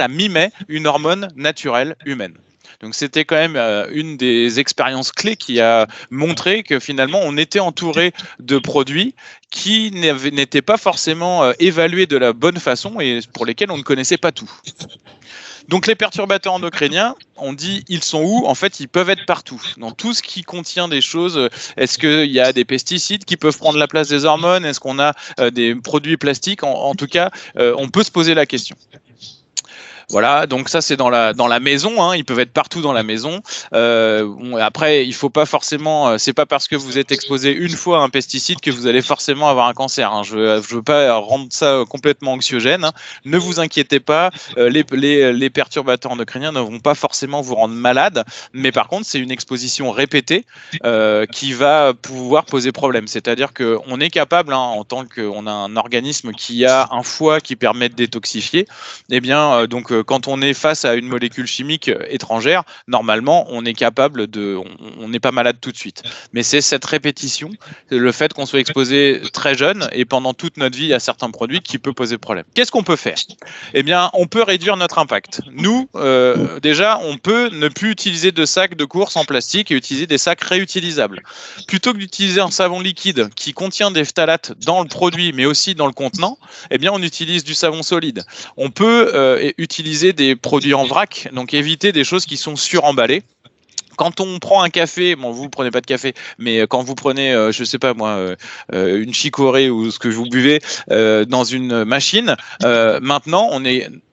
mimait une hormone naturelle humaine. Donc c'était quand même une des expériences clés qui a montré que finalement on était entouré de produits qui n'étaient pas forcément évalués de la bonne façon et pour lesquels on ne connaissait pas tout. Donc les perturbateurs endocriniens, on dit ils sont où? En fait, ils peuvent être partout. Dans tout ce qui contient des choses, est-ce qu'il y a des pesticides qui peuvent prendre la place des hormones? Est-ce qu'on a des produits plastiques? En tout cas, on peut se poser la question. Voilà, donc ça c'est dans la maison, hein, ils peuvent être partout dans la maison. Après, il faut pas forcément, c'est pas parce que vous êtes exposé une fois à un pesticide que vous allez forcément avoir un cancer. Hein. Je veux pas rendre ça complètement anxiogène. Hein. Ne vous inquiétez pas, les perturbateurs endocriniens ne vont pas forcément vous rendre malade, mais par contre c'est une exposition répétée qui va pouvoir poser problème. C'est-à-dire que on est capable, hein, en tant qu'on a un organisme qui a un foie qui permet de détoxifier, eh bien donc quand on est face à une molécule chimique étrangère, normalement, on est capable on n'est pas malade tout de suite. Mais c'est cette répétition, le fait qu'on soit exposé très jeune et pendant toute notre vie à certains produits qui peut poser problème. Qu'est-ce qu'on peut faire? Eh bien, on peut réduire notre impact. Nous, déjà, on peut ne plus utiliser de sacs de course en plastique et utiliser des sacs réutilisables. Plutôt que d'utiliser un savon liquide qui contient des phtalates dans le produit, mais aussi dans le contenant, eh bien, on utilise du savon solide. On peut utiliser des produits en vrac, donc éviter des choses qui sont suremballées. Quand on prend un café, bon, vous prenez pas de café, mais quand vous prenez, je sais pas moi, une chicorée ou ce que vous buvez dans une machine, maintenant,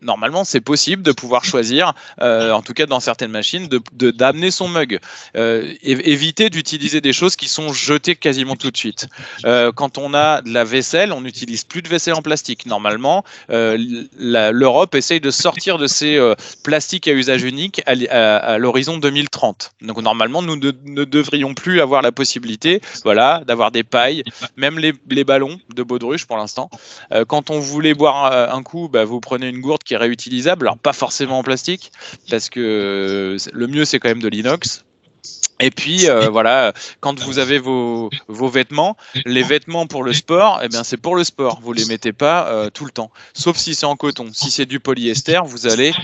normalement, c'est possible de pouvoir choisir, en tout cas dans certaines machines, d'amener son mug. Éviter d'utiliser des choses qui sont jetées quasiment tout de suite. Quand on a de la vaisselle, on n'utilise plus de vaisselle en plastique. Normalement, l'Europe essaye de sortir de ces plastiques à usage unique à l'horizon 2030. Donc normalement, nous ne devrions plus avoir la possibilité, voilà, d'avoir des pailles, même les ballons de baudruche pour l'instant. Quand on voulait boire un coup, vous prenez une gourde qui est réutilisable, alors pas forcément en plastique, parce que le mieux c'est quand même de l'inox. Et puis voilà, quand vous avez vos vêtements, les vêtements pour le sport, eh bien c'est pour le sport. Vous les mettez pas tout le temps, sauf si c'est en coton. Si c'est du polyester, vous allez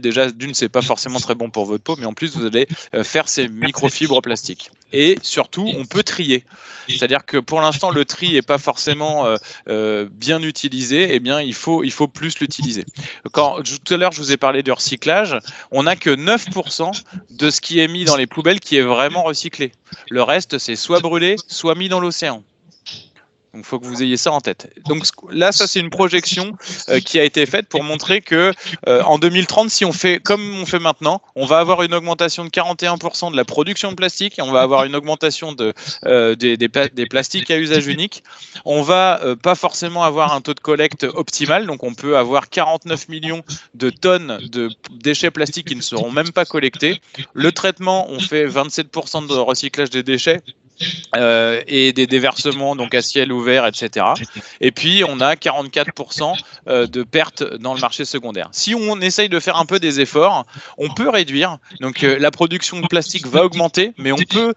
déjà c'est pas forcément très bon pour votre peau, mais en plus vous allez faire ces microfibres plastiques. Et surtout, on peut trier. C'est-à-dire que pour l'instant, le tri est pas forcément bien utilisé. Eh bien, il faut plus l'utiliser. Tout à l'heure, je vous ai parlé du recyclage. On n'a que 9% de ce qui est mis dans les poubelles qui est vraiment recyclé. Le reste, c'est soit brûlé, soit mis dans l'océan. Donc, il faut que vous ayez ça en tête. Donc là, ça, c'est une projection qui a été faite pour montrer que en 2030, si on fait comme on fait maintenant, on va avoir une augmentation de 41% de la production de plastique et on va avoir une augmentation des plastiques à usage unique. On va pas forcément avoir un taux de collecte optimal. Donc, on peut avoir 49 millions de tonnes de déchets plastiques qui ne seront même pas collectés. Le traitement, on fait 27% de recyclage des déchets. Et des déversements donc à ciel ouvert, etc. Et puis on a 44% de pertes dans le marché secondaire. Si on essaye de faire un peu des efforts, on peut réduire. Donc la production de plastique va augmenter, mais on peut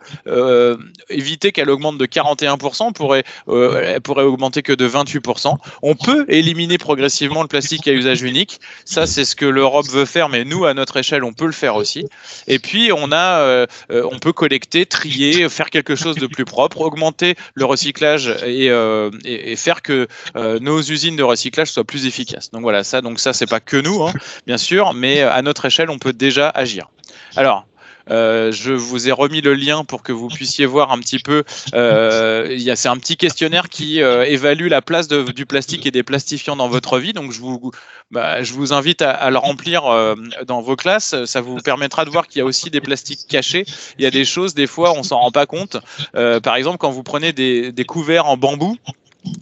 éviter qu'elle augmente de 41%. Elle pourrait augmenter que de 28%. On peut éliminer progressivement le plastique à usage unique. Ça, c'est ce que l'Europe veut faire, mais nous, à notre échelle, on peut le faire aussi. Et puis on peut collecter, trier, faire quelque chose de plus propre, augmenter le recyclage et faire que nos usines de recyclage soient plus efficaces. Donc voilà, ça c'est pas que nous, hein, bien sûr, mais à notre échelle, on peut déjà agir. Alors, je vous ai remis le lien pour que vous puissiez voir un petit peu. C'est un petit questionnaire qui évalue la place du plastique et des plastifiants dans votre vie. Donc, je vous invite à le remplir dans vos classes. Ça vous permettra de voir qu'il y a aussi des plastiques cachés. Il y a des choses, des fois, on s'en rend pas compte. Par exemple, quand vous prenez des couverts en bambou,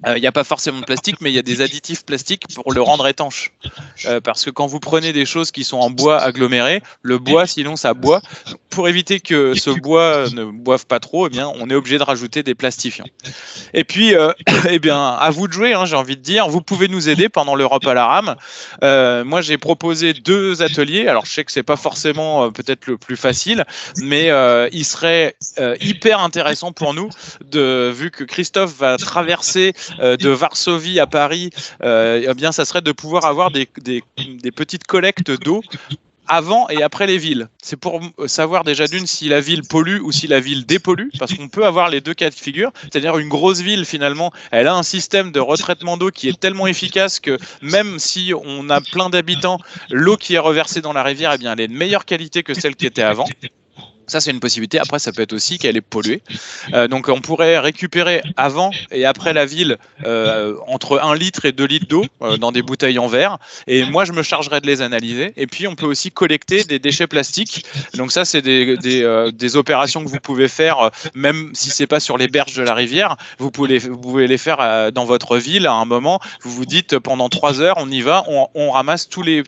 il n'y a pas forcément de plastique, mais il y a des additifs plastiques pour le rendre étanche. Parce que quand vous prenez des choses qui sont en bois aggloméré, le bois, sinon ça boit. Pour éviter que ce bois ne boive pas trop, eh bien, on est obligé de rajouter des plastifiants. Et puis, eh bien, à vous de jouer, hein, j'ai envie de dire. Vous pouvez nous aider pendant l'Europe à la rame. Moi, j'ai proposé 2 ateliers. Alors, je sais que c'est pas forcément peut-être le plus facile, mais il serait hyper intéressant pour nous, vu que Christophe va traverser de Varsovie à Paris, eh bien, ça serait de pouvoir avoir des petites collectes d'eau avant et après les villes. C'est pour savoir déjà d'une si la ville pollue ou si la ville dépollue, parce qu'on peut avoir les 2 cas de figure. C'est-à-dire une grosse ville, finalement, elle a un système de retraitement d'eau qui est tellement efficace que même si on a plein d'habitants, l'eau qui est reversée dans la rivière, eh bien, elle est de meilleure qualité que celle qui était avant. Ça, c'est une possibilité. Après, ça peut être aussi qu'elle est polluée. Donc, on pourrait récupérer avant et après la ville entre 1 litre et 2 litres d'eau dans des bouteilles en verre. Et moi, je me chargerais de les analyser. Et puis, on peut aussi collecter des déchets plastiques. Donc, ça, c'est des opérations que vous pouvez faire, même si c'est pas sur les berges de la rivière. Vous pouvez les faire dans votre ville à un moment. Vous vous dites, pendant 3 heures, on y va, on ramasse tous les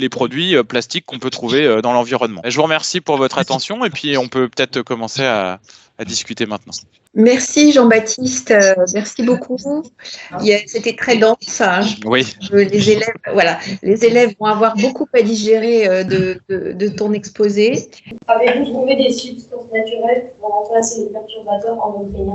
produits plastiques qu'on peut trouver dans l'environnement. Je vous remercie pour votre attention. Et puis, on peut peut-être commencer à discuter maintenant. Merci Jean-Baptiste, merci beaucoup. C'était très dense. Hein. Oui. Les élèves vont avoir beaucoup à digérer de ton exposé. Avez-vous trouvé des substances naturelles pour remplacer les perturbateurs endocriniens?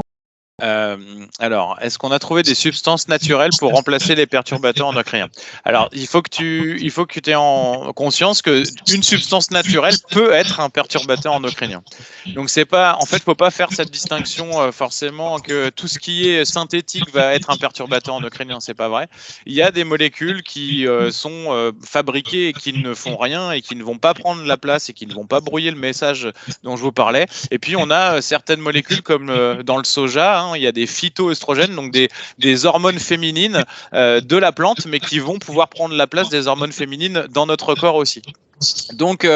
Alors, est-ce qu'on a trouvé des substances naturelles pour remplacer les perturbateurs endocriniens? Alors, il faut que tu aies en conscience que une substance naturelle peut être un perturbateur endocrinien. Donc, c'est pas, en fait, faut pas faire cette distinction forcément que tout ce qui est synthétique va être un perturbateur endocrinien. C'est pas vrai. Il y a des molécules qui sont fabriquées et qui ne font rien et qui ne vont pas prendre la place et qui ne vont pas brouiller le message dont je vous parlais. Et puis, on a certaines molécules comme dans le soja. Il y a des phytoœstrogènes, donc des hormones féminines de la plante, mais qui vont pouvoir prendre la place des hormones féminines dans notre corps aussi. Donc,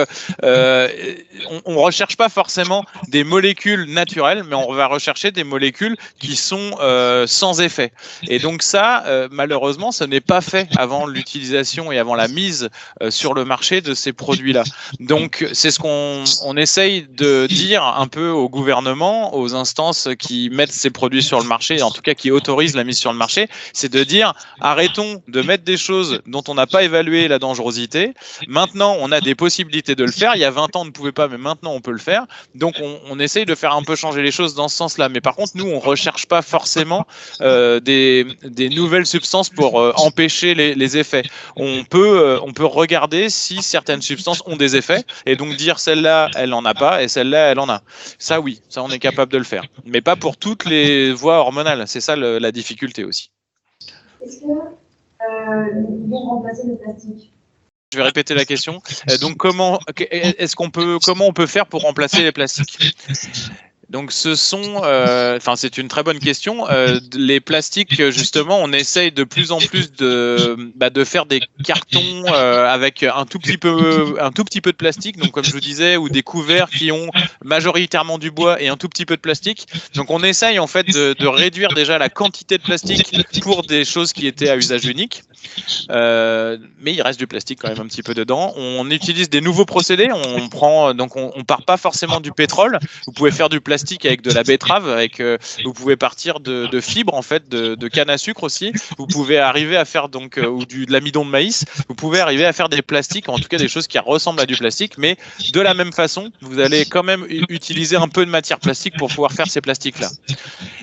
on ne recherche pas forcément des molécules naturelles, mais on va rechercher des molécules qui sont sans effet. Et donc ça, malheureusement, ce n'est pas fait avant l'utilisation et avant la mise sur le marché de ces produits-là. Donc, c'est ce qu'on essaye de dire un peu au gouvernement, aux instances qui mettent ces produits sur le marché, en tout cas qui autorisent la mise sur le marché, c'est de dire arrêtons de mettre des choses dont on n'a pas évalué la dangerosité. Maintenant, on a des possibilités de le faire. Il y a 20 ans, on ne pouvait pas, mais maintenant, on peut le faire. Donc, on essaye de faire un peu changer les choses dans ce sens-là. Mais par contre, nous, on ne recherche pas forcément des nouvelles substances pour empêcher les effets. On peut regarder si certaines substances ont des effets et donc dire celle-là, elle n'en a pas et celle-là, elle en a. Ça, oui, ça, on est capable de le faire. Mais pas pour toutes les voies hormonales. C'est ça la difficulté aussi. Est-ce qu'ils vont remplacer le plastique? Je vais répéter la question. Donc, comment on peut faire pour remplacer les plastiques? Donc, c'est une très bonne question. Les plastiques, justement, on essaye de plus en plus de faire des cartons avec un tout petit peu de plastique. Donc, comme je vous disais, ou des couverts qui ont majoritairement du bois et un tout petit peu de plastique. Donc, on essaye en fait de réduire déjà la quantité de plastique pour des choses qui étaient à usage unique. Mais il reste du plastique quand même un petit peu dedans. On utilise des nouveaux procédés. On part pas forcément du pétrole. Vous pouvez faire du plastique avec de la betterave, vous pouvez partir de fibres en fait, de canne à sucre aussi. Vous pouvez arriver à faire ou de l'amidon de maïs. Vous pouvez arriver à faire des plastiques, en tout cas des choses qui ressemblent à du plastique, mais de la même façon, vous allez quand même utiliser un peu de matière plastique pour pouvoir faire ces plastiques-là.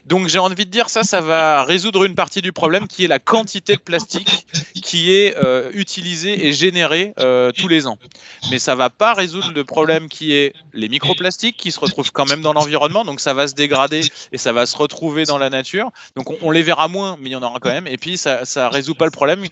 Donc j'ai envie de dire ça va résoudre une partie du problème qui est la quantité de plastique qui est utilisée et générée tous les ans. Mais ça va pas résoudre le problème qui est les microplastiques qui se retrouvent quand même dans l'environnement. Donc ça va se dégrader et ça va se retrouver dans la nature. Donc on les verra moins, mais il y en aura quand même. Et puis ça résout pas le problème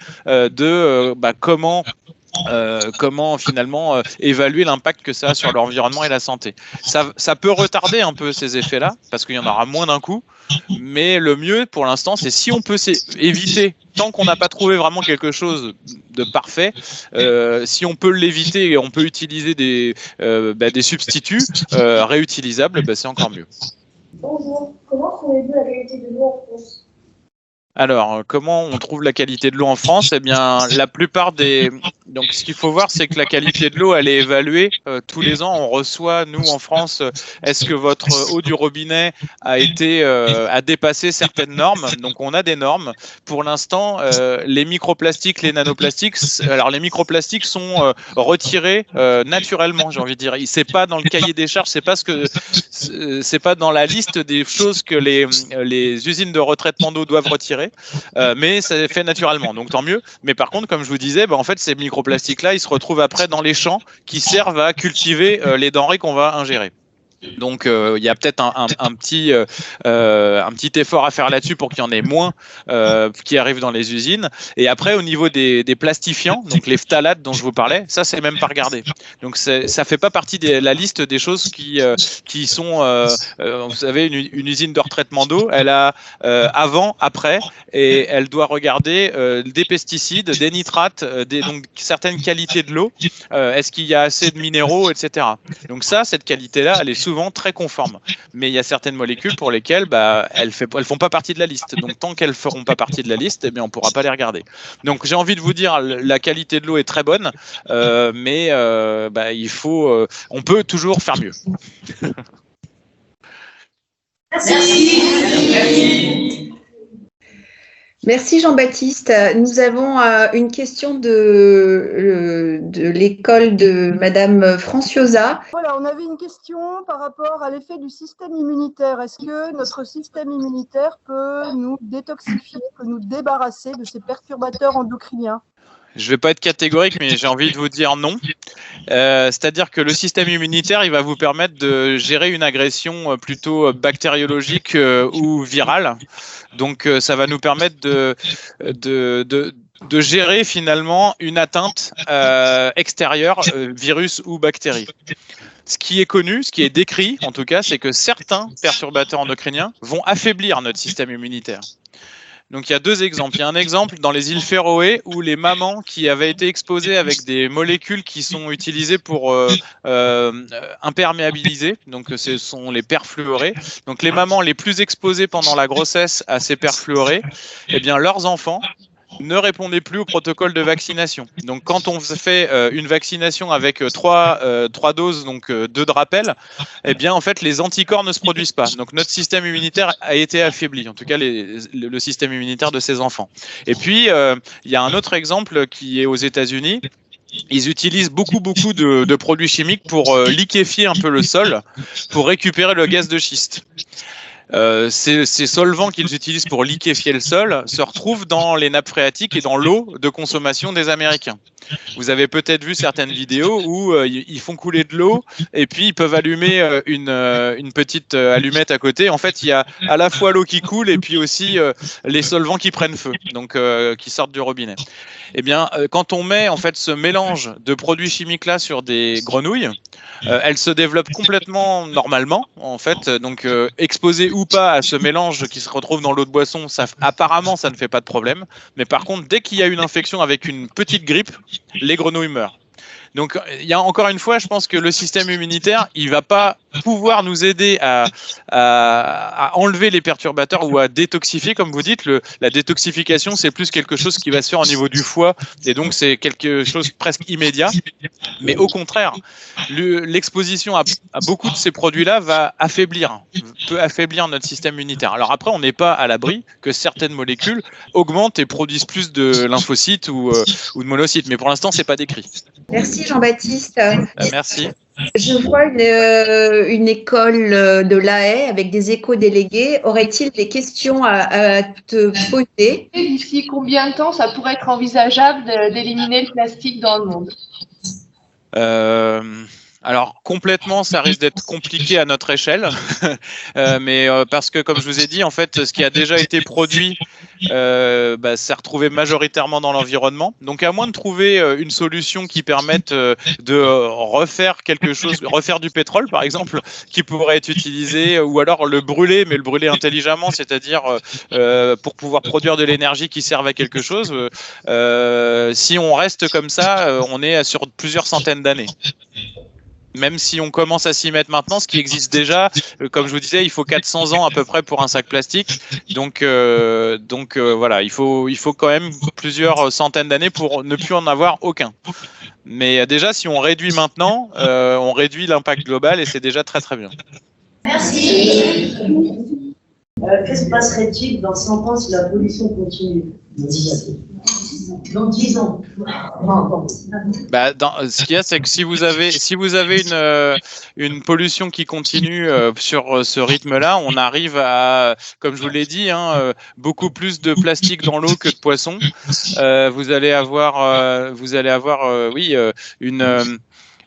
comment finalement évaluer l'impact que ça a sur l'environnement et la santé. Ça peut retarder un peu ces effets-là parce qu'il y en aura moins d'un coup. Mais le mieux pour l'instant, c'est si on peut éviter, tant qu'on n'a pas trouvé vraiment quelque chose de parfait, si on peut l'éviter et on peut utiliser des substituts réutilisables, c'est encore mieux. Bonjour, comment trouvez-vous la qualité de l'eau en France? Alors, comment on trouve la qualité de l'eau en France? Eh bien, la plupart donc, ce qu'il faut voir, c'est que la qualité de l'eau, elle est évaluée tous les ans. On reçoit, nous, en France, est-ce que votre eau du robinet a dépassé certaines normes? Donc, on a des normes. Pour l'instant, les microplastiques, les nanoplastiques, alors les microplastiques sont retirés naturellement, j'ai envie de dire. C'est pas dans le cahier des charges, c'est pas dans la liste des choses que les usines de retraitement d'eau doivent retirer. Mais ça est fait naturellement, donc tant mieux. Mais par contre, comme je vous disais, en fait, ces microplastiques-là, ils se retrouvent après dans les champs qui servent à cultiver les denrées qu'on va ingérer. Donc, il y a peut-être un petit effort à faire là-dessus pour qu'il y en ait moins qui arrivent dans les usines. Et après, au niveau des plastifiants, donc les phtalates dont je vous parlais, ça, c'est même pas regardé. Donc, ça fait pas partie de la liste des choses qui sont, vous savez, une usine de retraitement d'eau, elle a avant, après, et elle doit regarder des pesticides, des nitrates, donc certaines qualités de l'eau. Est-ce qu'il y a assez de minéraux, etc. Donc ça, cette qualité-là, elle est souvent très conforme, mais il y a certaines molécules pour lesquelles elles font pas partie de la liste. Donc tant qu'elles feront pas partie de la liste, eh bien on pourra pas les regarder. Donc j'ai envie de vous dire, la qualité de l'eau est très bonne, mais on peut toujours faire mieux. Merci Jean-Baptiste. Nous avons une question de l'école de Madame Franciosa. Voilà, on avait une question par rapport à l'effet du système immunitaire. Est-ce que notre système immunitaire peut nous détoxifier, peut nous débarrasser de ces perturbateurs endocriniens ? Je vais pas être catégorique, mais j'ai envie de vous dire non. C'est-à-dire que le système immunitaire, il va vous permettre de gérer une agression plutôt bactériologique ou virale. Donc, ça va nous permettre de gérer finalement une atteinte extérieure, virus ou bactérie. Ce qui est connu, ce qui est décrit en tout cas, c'est que certains perturbateurs endocriniens vont affaiblir notre système immunitaire. Donc il y a deux exemples. Il y a un exemple dans les îles Féroé où les mamans qui avaient été exposées avec des molécules qui sont utilisées pour imperméabiliser, donc ce sont les perfluorés. Donc les mamans les plus exposées pendant la grossesse à ces perfluorés, eh bien leurs enfants ne répondaient plus au protocole de vaccination. Donc quand on fait une vaccination avec trois doses, donc 2 de rappel, eh bien en fait les anticorps ne se produisent pas. Donc notre système immunitaire a été affaibli, en tout cas le système immunitaire de ces enfants. Et puis il y a un autre exemple qui est aux États-Unis. Ils utilisent beaucoup de produits chimiques pour liquéfier un peu le sol, pour récupérer le gaz de schiste. Ces solvants qu'ils utilisent pour liquéfier le sol se retrouvent dans les nappes phréatiques et dans l'eau de consommation des Américains. Vous avez peut-être vu certaines vidéos où ils font couler de l'eau et puis ils peuvent allumer une petite allumette à côté. En fait, il y a à la fois l'eau qui coule et puis aussi les solvants qui prennent feu, donc qui sortent du robinet. Eh bien, quand on met en fait ce mélange de produits chimiques là sur des grenouilles, elles se développent complètement normalement, en fait. Donc, exposées ou pas à ce mélange qui se retrouve dans l'eau de boisson, apparemment, ça ne fait pas de problème. Mais par contre, dès qu'il y a une infection avec une petite grippe, les grenouilles meurent. Donc, il y a encore une fois, je pense que le système immunitaire, il va pas pouvoir nous aider à enlever les perturbateurs ou à détoxifier, comme vous dites. La détoxification, c'est plus quelque chose qui va se faire au niveau du foie, et donc c'est quelque chose presque immédiat. Mais au contraire, l'exposition à beaucoup de ces produits-là peut affaiblir notre système immunitaire. Alors après, on n'est pas à l'abri que certaines molécules augmentent et produisent plus de lymphocytes ou de monocytes, mais pour l'instant, c'est pas décrit. Merci Jean-Baptiste. Merci. Je vois une école de La Haye avec des éco-délégués. Aurait-il des questions à te poser? D'ici combien de temps ça pourrait être envisageable d'éliminer le plastique dans le monde? Alors complètement, ça risque d'être compliqué à notre échelle, mais parce que comme je vous ai dit, en fait, ce qui a déjà été produit, s'est retrouvé majoritairement dans l'environnement. Donc à moins de trouver une solution qui permette de refaire quelque chose, refaire du pétrole par exemple, qui pourrait être utilisé, ou alors le brûler, mais le brûler intelligemment, c'est-à-dire pour pouvoir produire de l'énergie qui serve à quelque chose. Si on reste comme ça, on est sur plusieurs centaines d'années. Même si on commence à s'y mettre maintenant, ce qui existe déjà, comme je vous disais, il faut 400 ans à peu près pour un sac plastique. Donc voilà, il faut quand même plusieurs centaines d'années pour ne plus en avoir aucun. Mais déjà, si on réduit maintenant, on réduit l'impact global et c'est déjà très très bien. Merci. Que se passerait-il dans 100 ans si la pollution continue? Dans 10 ans. Ce qu'il y a, c'est que si vous avez une pollution qui continue sur ce rythme-là, on arrive à, comme je vous l'ai dit, beaucoup plus de plastique dans l'eau que de poissons. Vous allez avoir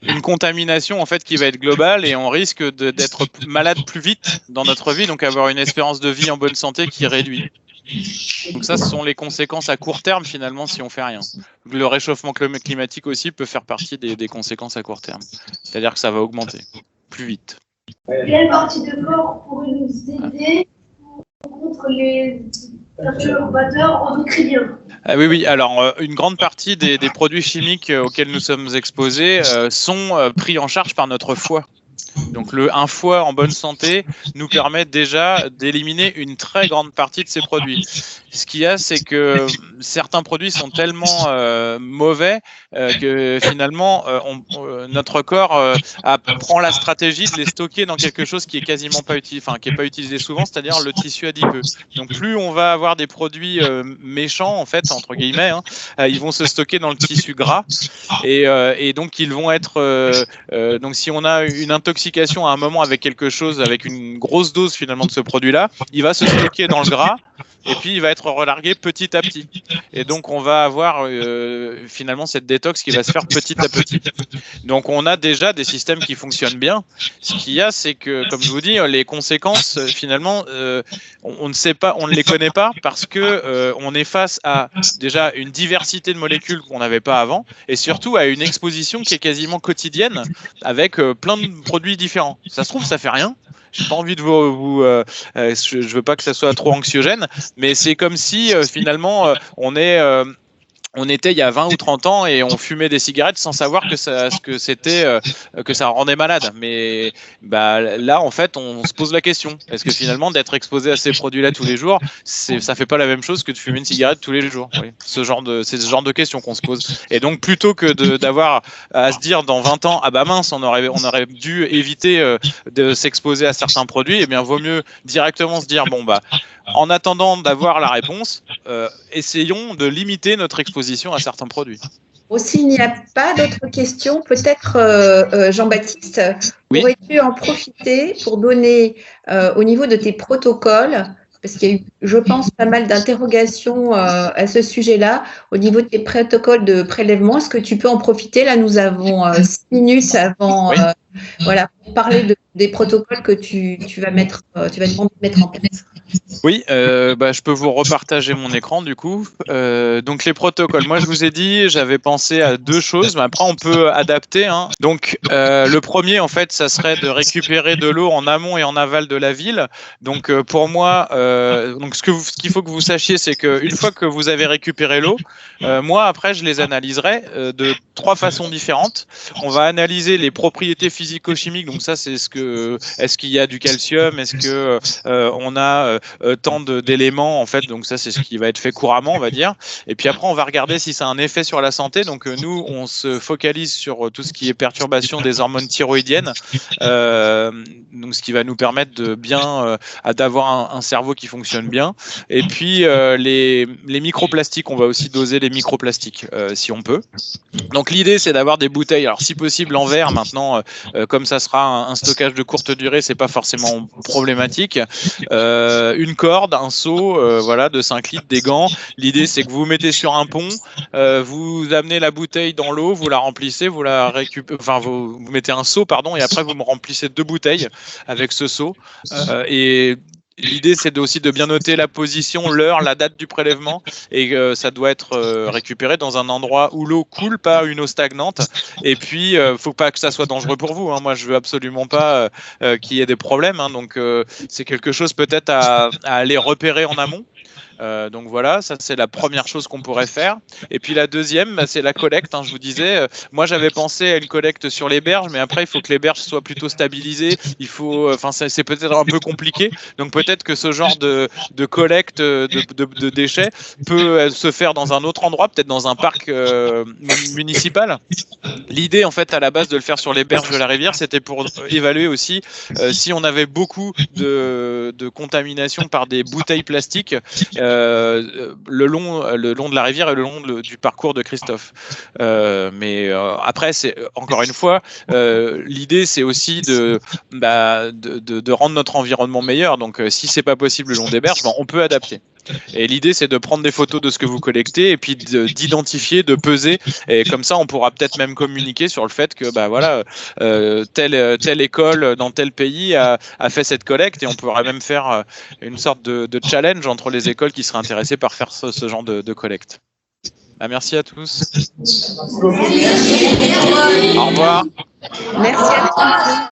une contamination en fait qui va être globale et on risque d'être malade plus vite dans notre vie, donc avoir une espérance de vie en bonne santé qui réduit. Donc ça, ce sont les conséquences à court terme finalement si on fait rien. Le réchauffement climatique aussi peut faire partie des conséquences à court terme. C'est-à-dire que ça va augmenter plus vite. Quelle partie de corps pourrait nous aider contre les perturbateurs endocriniens? Oui. Alors, une grande partie des produits chimiques auxquels nous sommes exposés sont pris en charge par notre foie. Donc un foie en bonne santé nous permet déjà d'éliminer une très grande partie de ces produits. Ce qu'il y a, c'est que certains produits sont tellement mauvais que finalement notre corps prend la stratégie de les stocker dans quelque chose qui est quasiment pas utilisé, qui est pas utilisé souvent, c'est-à-dire le tissu adipeux. Donc plus on va avoir des produits méchants en fait entre guillemets, ils vont se stocker dans le tissu gras et donc ils vont être donc si on a une intoxication à un moment avec quelque chose, avec une grosse dose finalement de ce produit-là, il va se stocker dans le gras et puis il va être relargué petit à petit. Et donc on va avoir finalement cette détox qui va se faire petit à petit. Donc on a déjà des systèmes qui fonctionnent bien. Ce qu'il y a, c'est que, comme je vous dis, les conséquences finalement, on ne sait pas, on ne les connaît pas parce que on est face à déjà une diversité de molécules qu'on n'avait pas avant et surtout à une exposition qui est quasiment quotidienne avec plein de produits différents. Ça se trouve, ça fait rien. J'ai pas envie de je veux pas que ça soit trop anxiogène, mais c'est comme si finalement on était il y a 20 ou 30 ans et on fumait des cigarettes sans savoir que ça rendait malade. Mais là, en fait, on se pose la question. Est-ce que finalement, d'être exposé à ces produits-là tous les jours, ça fait pas la même chose que de fumer une cigarette tous les jours? Oui. C'est ce genre de questions qu'on se pose. Et donc, plutôt que d'avoir à se dire dans 20 ans, ah bah mince, on aurait dû éviter de s'exposer à certains produits, eh bien, vaut mieux directement se dire, en attendant d'avoir la réponse, essayons de limiter notre exposition à certains produits. S'il n'y a pas d'autres questions, peut-être Jean-Baptiste, oui. Aurais-tu en profiter pour donner au niveau de tes protocoles, parce qu'il y a eu, je pense, pas mal d'interrogations à ce sujet-là, au niveau de tes protocoles de prélèvement, est-ce que tu peux en profiter? Là, nous avons 6 minutes avant, oui. Pour parler des protocoles que tu vas mettre en place. Oui, je peux vous repartager mon écran du coup. Donc les protocoles, moi je vous ai dit, j'avais pensé à 2 choses, mais après on peut adapter. Donc le premier en fait, ça serait de récupérer de l'eau en amont et en aval de la ville. Donc pour moi, ce qu'il faut que vous sachiez, c'est qu'une fois que vous avez récupéré l'eau, moi après je les analyserai de 3 façons différentes. On va analyser les propriétés physico-chimiques. Donc ça c'est est-ce qu'il y a du calcium, est-ce que on a tant d'éléments en fait, donc ça c'est ce qui va être fait couramment on va dire, et puis après on va regarder si ça a un effet sur la santé. Donc nous on se focalise sur tout ce qui est perturbation des hormones thyroïdiennes, donc ce qui va nous permettre de bien d'avoir un cerveau qui fonctionne bien, et puis les microplastiques, on va aussi doser les microplastiques si on peut. Donc l'idée c'est d'avoir des bouteilles, alors si possible en verre maintenant, comme ça sera un stockage de courte durée, c'est pas forcément problématique. Une corde, un seau, de 5 litres, des gants. L'idée, c'est que vous vous mettez sur un pont, vous amenez la bouteille dans l'eau, vous la remplissez, vous la récupérez, vous mettez un seau, et après vous me remplissez 2 bouteilles avec ce seau. Et l'idée, c'est aussi de bien noter la position, l'heure, la date du prélèvement, et ça doit être récupéré dans un endroit où l'eau coule, pas une eau stagnante. Et puis, faut pas que ça soit dangereux pour vous. Moi, je veux absolument pas qu'il y ait des problèmes. Donc, c'est quelque chose peut-être à aller repérer en amont. Donc voilà, ça c'est la première chose qu'on pourrait faire. Et puis la deuxième, c'est la collecte. Je vous disais, moi j'avais pensé à une collecte sur les berges, mais après il faut que les berges soient plutôt stabilisées. C'est peut-être un peu compliqué. Donc peut-être que ce genre de collecte de déchets peut se faire dans un autre endroit, peut-être dans un parc municipal. L'idée en fait à la base de le faire sur les berges de la rivière, c'était pour évaluer aussi si on avait beaucoup de contamination par des bouteilles plastiques. Le long de la rivière et le long du parcours de Christophe. Mais après, c'est encore une fois, l'idée, c'est aussi de rendre notre environnement meilleur. Donc, si c'est pas possible le long des berges, on peut adapter. Et l'idée, c'est de prendre des photos de ce que vous collectez et puis d'identifier, de peser. Et comme ça, on pourra peut-être même communiquer sur le fait que telle école dans tel pays a fait cette collecte, et on pourra même faire une sorte de challenge entre les écoles qui seraient intéressées par faire ce genre de collecte. Merci à tous. Au revoir. Merci à tous.